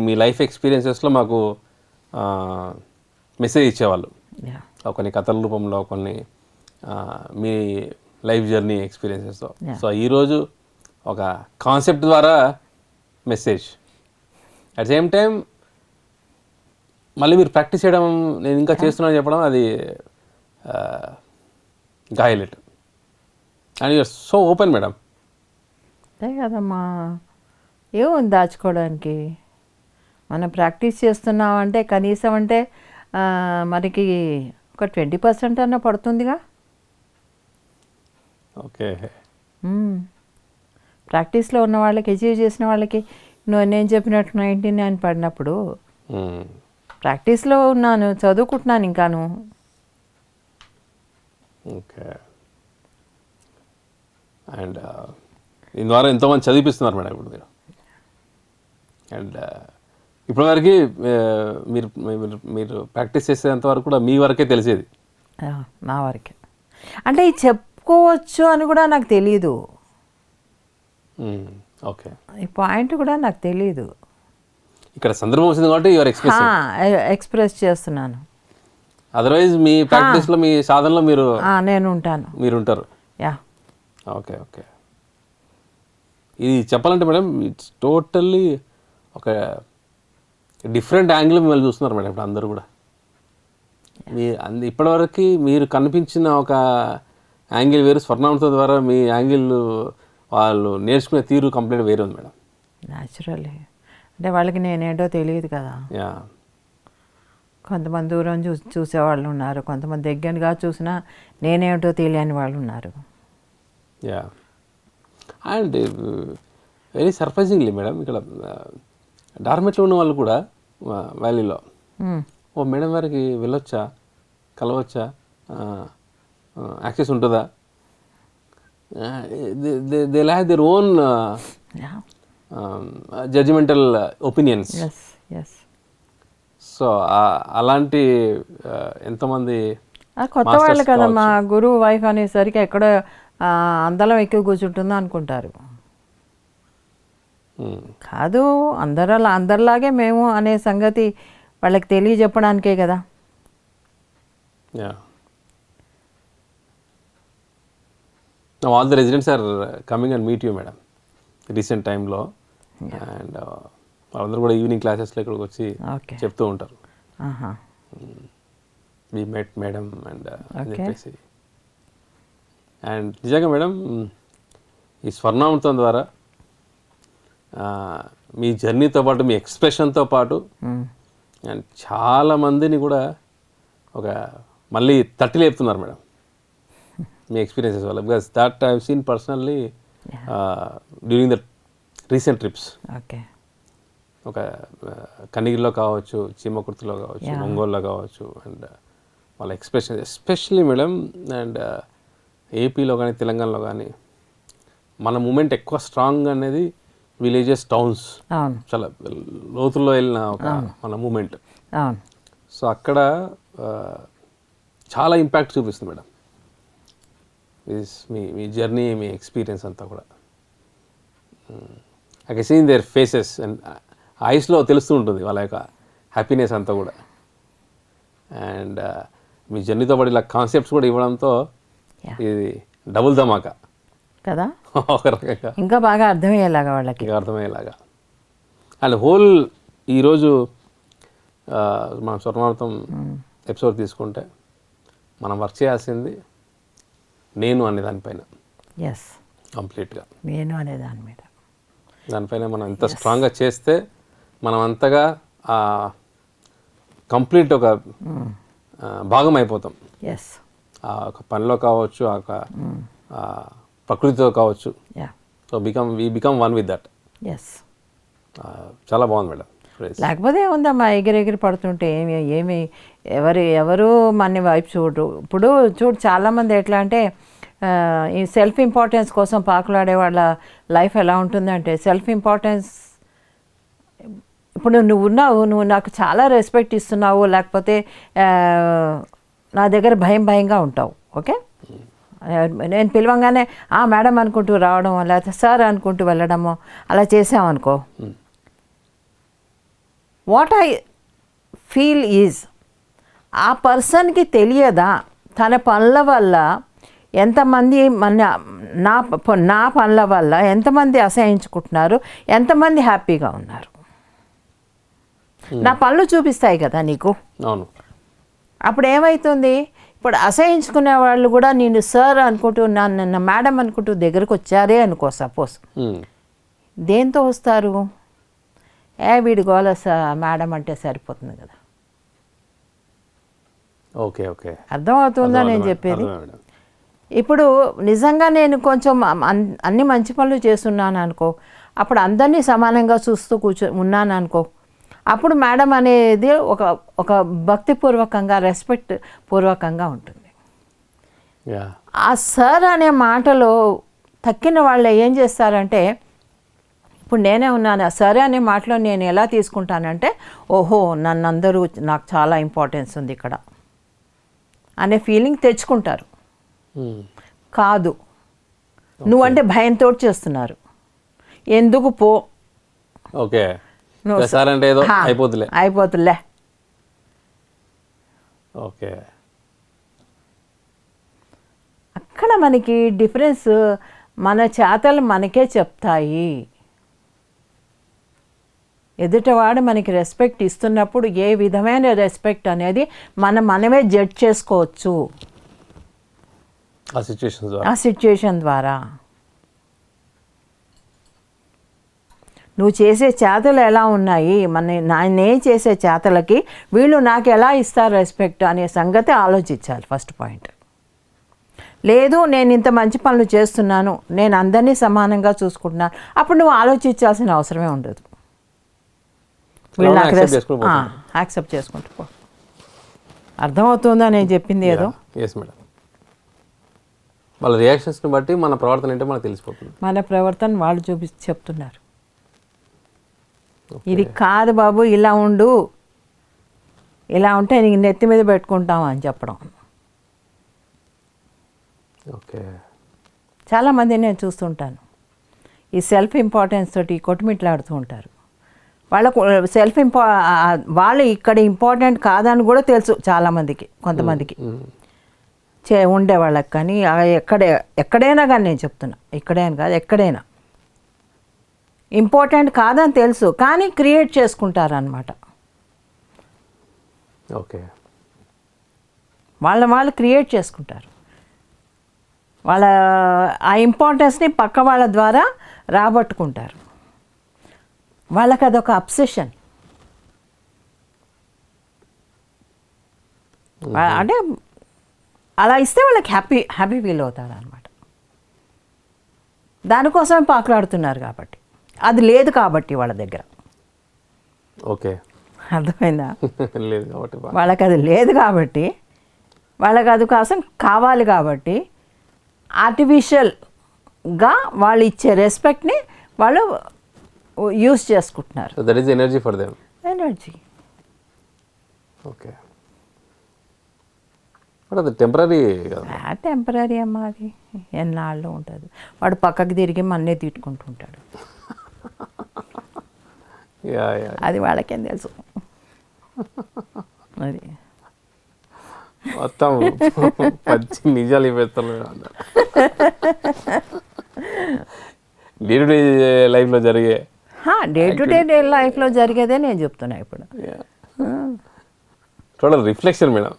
మీ లైఫ్ ఎక్స్పీరియన్సెస్లో మాకు మెసేజ్ ఇచ్చేవాళ్ళు, కొన్ని కథల రూపంలో, కొన్ని మీ లైఫ్ జర్నీ ఎక్స్పీరియన్సెస్తో. సో ఈరోజు ఒక కాన్సెప్ట్ ద్వారా మెసేజ్, అట్ సేమ్ టైం మళ్ళీ మీరు ప్రాక్టీస్ చేయడం, నేను ఇంకా చేస్తున్నాను చెప్పడం, అది highlight. And you're so open madam. అంతే కదమ్మా, ఏముంది దాచుకోవడానికి. మనం ప్రాక్టీస్ చేస్తున్నామంటే కనీసం అంటే మనకి ఒక 20% అన్న పడుతుందిగా. ఓకే. ప్రాక్టీస్లో ఉన్న వాళ్ళకి, అచీవ్ చేసిన వాళ్ళకి నేను చెప్పినట్టు 99 పడినప్పుడు ప్రాక్టీస్లో ఉన్నాను, చదువుకుంటున్నాను ఇంకాను. ఓకే. అండ్ దీని ద్వారా ఎంతోమంది చదివిపిస్తున్నారు మేడం ఇప్పుడు మీరు. అండ్ ఇప్పటివరకు మీరు మీరు మీరు ప్రాక్టీస్ చేసేంత వరకు కూడా మీ వరకే తెలిసేది. నా వరకే అంటే ఇది చెప్పుకోవచ్చు అని కూడా నాకు తెలియదు. ఓకే. ఈ పాయింట్ కూడా నాకు తెలియదు. ఇక్కడ సందర్భం వచ్చింది కాబట్టి యువర్ ఎక్స్ప్రెస్ చేస్తున్నాను. అదర్వైజ్ మీ ప్రాక్టీస్లో మీ సాధనలో నేను ఉంటాను. మీరు ఉంటారు. యా. ఓకే. ఓకే. ఇది చెప్పాలంటే మేడం ఇట్స్ టోటల్లీ ఒక డిఫరెంట్ యాంగిల్ మిమ్మల్ని చూస్తున్నారు మేడం ఇప్పుడు అందరూ కూడా. ఇప్పటివరకు మీరు కనిపించిన ఒక యాంగిల్ వేరు, స్వర్ణామృతం ద్వారా మీ యాంగిల్ వాళ్ళు నేర్చుకునే తీరు కంప్లీట్ వేరే ఉంది మేడం. న్యాచురల్లీ అంటే వాళ్ళకి నేనేంటో తెలియదు కదా. యా. కొంతమంది దూరం చూసేవాళ్ళు ఉన్నారు, కొంతమంది దగ్గరగా చూసినా నేనేమిటో తెలియని వాళ్ళు ఉన్నారు. Yeah. And very surprisingly madam ఇక్కడ డార్మెట్లో ఉన్న వాళ్ళు కూడా వ్యాలీలో ఓ మేడం వారికి వెళ్ళొచ్చా, కలవచ్చా, యాక్సెస్ ఉంటుందా, they have their own judgemental opinions. So అలాంటి ఎంతోమంది కొత్త వాళ్ళు కదా, మా గురువు వైఫ్ అనేసరికి ఎక్కడో అందరం ఎక్కువ కూర్చుంటుందో అనుకుంటారు. కాదు, అందరిలాగే మేము అనే సంగతి వాళ్ళకి తెలియజెప్పడానికే కదా. All the residents are coming and meet you madam recent టైంలో. అండ్ వాళ్ళందరూ కూడా ఈవినింగ్ క్లాసెస్లో ఇక్కడికి వచ్చి చెప్తూ ఉంటారు వి మెట్ మేడం అండ్ అని చెప్పేసి. అండ్ నిజంగా మేడం ఈ స్వర్ణామృతం ద్వారా మీ జర్నీతో పాటు మీ ఎక్స్ప్రెషన్తో పాటు అండ్ చాలామందిని కూడా ఒక మళ్ళీ తట్టి లేపుతున్నారు మేడం మీ ఎక్స్పీరియన్సెస్ వల్ల. Because that I have seen personally during the recent trips. Okay. ఒక కనిగిరిలో కావచ్చు, చీమకుర్తిలో కావచ్చు, ఒంగోలులో కావచ్చు. అండ్ వాళ్ళ ఎక్స్ప్రెషన్ ఎస్పెషల్లీ మేడం అండ్ ఏపీలో కానీ తెలంగాణలో కానీ మన మూమెంట్ ఎక్కువ స్ట్రాంగ్ అనేది విలేజెస్, టౌన్స్, చాలా లోతుల్లో వెళ్ళిన ఒక మన మూమెంట్. సో అక్కడ చాలా ఇంపాక్ట్ చూపిస్తుంది మేడం మీ జర్నీ, మీ ఎక్స్పీరియన్స్ అంతా కూడా. I can see in their faces and ఐస్లో తెలుస్తూ ఉంటుంది వాళ్ళ యొక్క హ్యాపీనెస్ అంతా కూడా. అండ్ మీ జర్నీతో పాటు ఇలా కాన్సెప్ట్స్ కూడా ఇవ్వడంతో ఇది డబుల్ ధమాకా కదా, ఒక రకంగా ఇంకా బాగా అర్థమయ్యేలాగా వాళ్ళకి అర్థమయ్యేలాగా. అండ్ హోల్ ఈరోజు మనం స్వర్ణామృతం ఎపిసోడ్ తీసుకుంటే మనం వర్క్ చేయాల్సింది నేను అనే దానిపైన. ఎస్, కంప్లీట్గా నేను అనే దాని మీద, దానిపైన మనం ఎంత స్ట్రాంగ్గా చేస్తే మనం అంతగా కంప్లీట్ ఒక భాగం అయిపోతాం. ఎస్, ఒక పనిలో కావచ్చు, ఒక ప్రకృతితో కావచ్చు. So we become one with that. Yes, చాలా బాగుంది మేడం. లేకపోతే ఏముందమ్మా, ఎగిరెగిరి పడుతుంటే ఏమి ఎవరు మన వైపు చూడరు. ఇప్పుడు చూడు, చాలామంది ఎట్లా అంటే ఈ సెల్ఫ్ ఇంపార్టెన్స్ కోసం పాకులాడే వాళ్ళ లైఫ్ ఎలా ఉంటుందంటే, సెల్ఫ్ ఇంపార్టెన్స్ ఇప్పుడు నువ్వు నాకు చాలా రెస్పెక్ట్ ఇస్తున్నావు, లేకపోతే నా దగ్గర భయంగా ఉంటావు. ఓకే, నేను పిలవంగానే మేడం అనుకుంటూ రావడం, లేకపోతే సార్ అనుకుంటూ వెళ్ళడము అలా చేసామనుకో, వాట్ ఐ ఫీల్ ఈజ్ ఆ పర్సన్కి తెలియదా తన పనుల వల్ల ఎంతమంది నా పనుల వల్ల ఎంతమంది అసహించుకుంటున్నారు, ఎంతమంది హ్యాపీగా ఉన్నారు. నా పనులు చూపిస్తాయి కదా నీకు. అవును. అప్పుడు ఏమవుతుంది, ఇప్పుడు అసహించుకునే వాళ్ళు కూడా నేను సార్ అనుకుంటూ నన్ను మేడం అనుకుంటూ దగ్గరకు వచ్చారే అనుకో, సపోజ్ దేంతో వస్తారు? వీడి గోల మేడం అంటే సరిపోతుంది కదా. ఓకే. ఓకే, అర్థమవుతుందా నేను చెప్పేది? ఇప్పుడు నిజంగా నేను కొంచెం అన్ని మంచి పనులు చేస్తున్నాను అనుకో, అప్పుడు అందరినీ సమానంగా చూస్తూ ఉన్నాను అనుకో, అప్పుడు మేడం అనేది ఒక భక్తిపూర్వకంగా, రెస్పెక్ట్ పూర్వకంగా ఉంటుంది. యా ఆ సార్ అనే మాటలో తక్కిన వాళ్ళు ఏం చేస్తారంటే, ఇప్పుడు నేనే ఉన్నాను, ఆ సరే అనే మాటలో నేను ఎలా తీసుకుంటానంటే, ఓహో నన్ను అందరూ, నాకు చాలా ఇంపార్టెన్స్ ఉంది ఇక్కడ అనే ఫీలింగ్ తెచ్చుకుంటారు. కాదు, నువ్వంటే భయంతో చేస్తున్నారు, ఎందుకు పో, ఓకే నువ్వు సార్ అంటే ఏదో హా, అయిపోతులే. అయిపోతులే. ఓకే అక్కడ మనకి డిఫరెన్స్, మన చేతలు మనకే చెప్తాయి. ఎదుటివాడు మనకి రెస్పెక్ట్ ఇస్తున్నప్పుడు ఏ విధమైన రెస్పెక్ట్ అనేది మనమే జడ్జ్ చేసుకోవచ్చు ఆ సిచ్యువేషన్స్ ద్వారా. ఆ సిచ్యుయేషన్ ద్వారా. నువ్వు చేసే చేతలు ఎలా ఉన్నాయి, నేను చేసే చేతలకి వీళ్ళు నాకు ఎలా ఇస్తారు రెస్పెక్ట్ అనే సంగతి ఆలోచించాలి ఫస్ట్ పాయింట్. లేదు నేను ఇంత మంచి పనులు చేస్తున్నాను, నేను అందరినీ సమానంగా చూసుకుంటున్నాను, అప్పుడు నువ్వు ఆలోచించాల్సిన అవసరమే ఉండదు. వీళ్ళు నాకు యాక్సెప్ట్ చేసుకుంటూ పో. అర్థమవుతుందా నేను చెప్పింది ఏదో? Yes madam. వాళ్ళ రియాక్షన్స్ని బట్టి మన ప్రవర్తన ఏంటో మనకు తెలిసిపోతుంది. మన ప్రవర్తన వాళ్ళు చెప్తున్నారు. ఇది కాదు బాబు, ఇలా ఉండు, ఇలా ఉంటే నీకు నెత్తి మీద పెట్టుకుంటాం అని చెప్పడం. ఓకే చాలామంది నేను చూస్తుంటాను ఈ సెల్ఫ్ ఇంపార్టెన్స్ తోటి కొట్టుమిట్లాడుతూ ఉంటారు. వాళ్ళకు వాళ్ళు ఇక్కడ ఇంపార్టెంట్ కాదని కూడా తెలుసు చాలామందికి, కొంతమందికి ఉండే వాళ్ళకి. కానీ ఎక్కడైనా కానీ నేను చెప్తున్నా, ఇక్కడైనా కాదు ఎక్కడైనా ఇంపార్టెంట్ కాదని తెలుసు, కానీ క్రియేట్ చేసుకుంటారనమాట. ఓకే వాళ్ళు క్రియేట్ చేసుకుంటారు. వాళ్ళ ఆ ఇంపార్టెన్స్ని పక్క వాళ్ళ ద్వారా రాబట్టుకుంటారు. వాళ్ళకి అదొక అబ్సెషన్. అంటే అలా ఇస్తే వాళ్ళకి హ్యాపీ ఫీల్ అవుతారు అనమాట. దానికోసమే పాకులాడుతున్నారు కాబట్టి, అది లేదు కాబట్టి వాళ్ళ దగ్గర. ఓకే అర్థమైందా? లేదు కాబట్టి వాళ్ళకి అది లేదు కాబట్టి, వాళ్ళకి అది కోసం కావాలి కాబట్టి ఆర్టిఫిషియల్గా వాళ్ళు ఇచ్చే రెస్పెక్ట్ని వాళ్ళు యూజ్ చేసుకుంటున్నారు. That is energy for them. Energy. Okay but అది టెంపరీ. టెంపరీ అమ్మా, అది ఎన్నాళ్ళు ఉంటుంది. వాడు పక్కకి తిరిగి మన్నే తిట్టుకుంటూ ఉంటాడు. అది వాళ్ళకేం తెలుసు. అది మొత్తం పచ్చి నిజాలు ఇవ్వేస్తాను. డే టు డే లైఫ్లో జరిగే లైఫ్లో జరిగేదే నేను చెప్తున్నా ఇప్పుడు. Total reflection madam.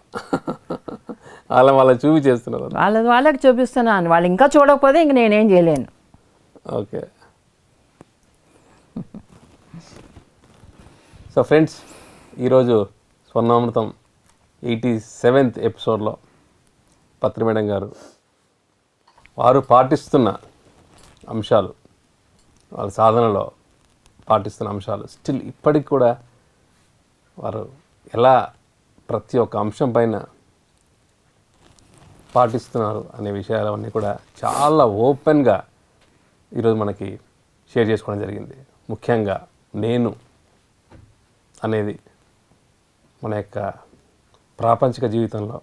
వాళ్ళ చూపి చేస్తున్నారు. వాళ్ళకి చూపిస్తున్నాను. వాళ్ళు ఇంకా చూడకపోతే ఇంక నేనేం చేయలేను. ఓకే సో ఫ్రెండ్స్, ఈరోజు స్వర్ణామృతం 87th ఎపిసోడ్లో పత్రి మేడం గారు వారు పాటిస్తున్న అంశాలు, వాళ్ళ సాధనలో పాటిస్తున్న అంశాలు స్టిల్ ఇప్పటికి కూడా వారు ఎలా ప్రతి ఒక్క అంశం పైన పాటిస్తున్నారు అనే విషయాలన్నీ కూడా చాలా ఓపెన్గా ఈరోజు మనకి షేర్ చేసుకోవడం జరిగింది. ముఖ్యంగా నేను అనేది మన యొక్క ప్రాపంచిక జీవితంలో,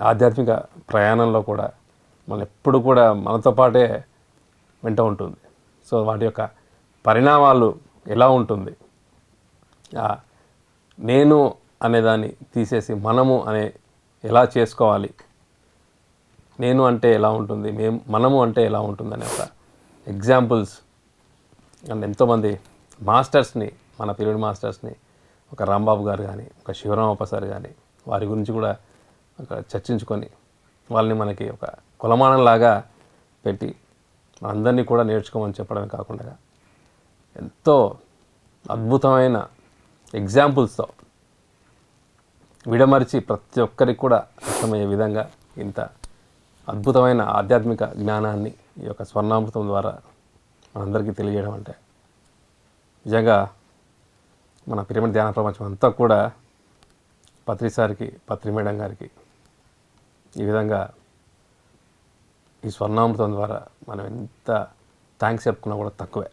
ఆధ్యాత్మిక ప్రయాణంలో కూడా మన ఎప్పుడు కూడా మనతో పాటే వెంట ఉంటుంది. సో వాటి యొక్క పరిణామాలు ఎలా ఉంటుంది, నేను అనేదాన్ని తీసేసి మనము అనే ఎలా చేసుకోవాలి, నేను అంటే ఎలా ఉంటుంది, మనము అంటే ఎలా ఉంటుంది అనే ఒక ఎగ్జాంపుల్స్ అండ్ ఎంతోమంది మాస్టర్స్ని, మన పీరియడ్ మాస్టర్స్ని, ఒక రాంబాబు గారు కానీ, ఒక శివరామప్ప సార్ కానీ, వారి గురించి కూడా ఒక చర్చించుకొని వాళ్ళని మనకి ఒక కులమానంలాగా పెట్టి అందరినీ కూడా నేర్చుకోమని చెప్పడమే కాకుండా ఎంతో అద్భుతమైన ఎగ్జాంపుల్స్తో విడమరిచి ప్రతి ఒక్కరికి కూడా అర్థమయ్యే విధంగా ఇంత అద్భుతమైన ఆధ్యాత్మిక జ్ఞానాన్ని ఈ యొక్క స్వర్ణామృతం ద్వారా మనందరికీ తెలియజేయడం అంటే నిజంగా మన పిరమిడ్ ధ్యాన ప్రపంచం అంతా కూడా పత్రి సార్కి, పత్రి మేడం గారికి ఈ విధంగా ఈ స్వర్ణామృతం ద్వారా మనం ఎంత థ్యాంక్స్ చెప్పుకున్నా కూడా తక్కువే.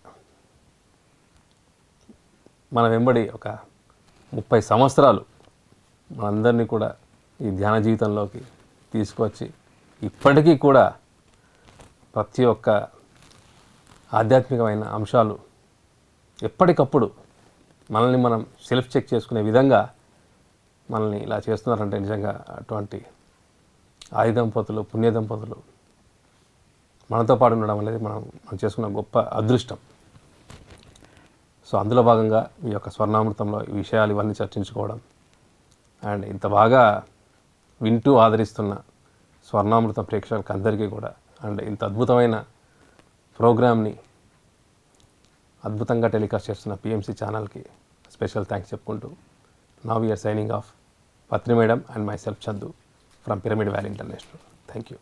మన వెంబడి ఒక 30 సంవత్సరాలు మనందరినీ కూడా ఈ ధ్యాన జీవితంలోకి తీసుకొచ్చి ఇప్పటికీ కూడా ప్రతి ఒక్క ఆధ్యాత్మికమైన అంశాలు ఎప్పటికప్పుడు మనల్ని మనం సెల్ఫ్ చెక్ చేసుకునే విధంగా మనల్ని ఇలా చేస్తున్నారంటే నిజంగా అటువంటి ఆది దంపతులు, పుణ్య దంపతులు మనతో పాటు ఉండడం అనేది మనం చేసుకున్న గొప్ప అదృష్టం. సో అందులో భాగంగా ఈ యొక్క స్వర్ణామృతంలో ఈ విషయాలు ఇవన్నీ చర్చించుకోవడం అండ్ ఇంత బాగా వింటూ ఆదరిస్తున్న స్వర్ణామృతం ప్రేక్షకులకు అందరికీ కూడా అండ్ ఇంత అద్భుతమైన ప్రోగ్రామ్ని అద్భుతంగా టెలికాస్ట్ చేస్తున్న పిఎంసి ఛానల్కి స్పెషల్ థ్యాంక్స్ చెప్పుకుంటూ now we're signing off Patri madam and my self Chandu from Pyramid Valley International. Thank you.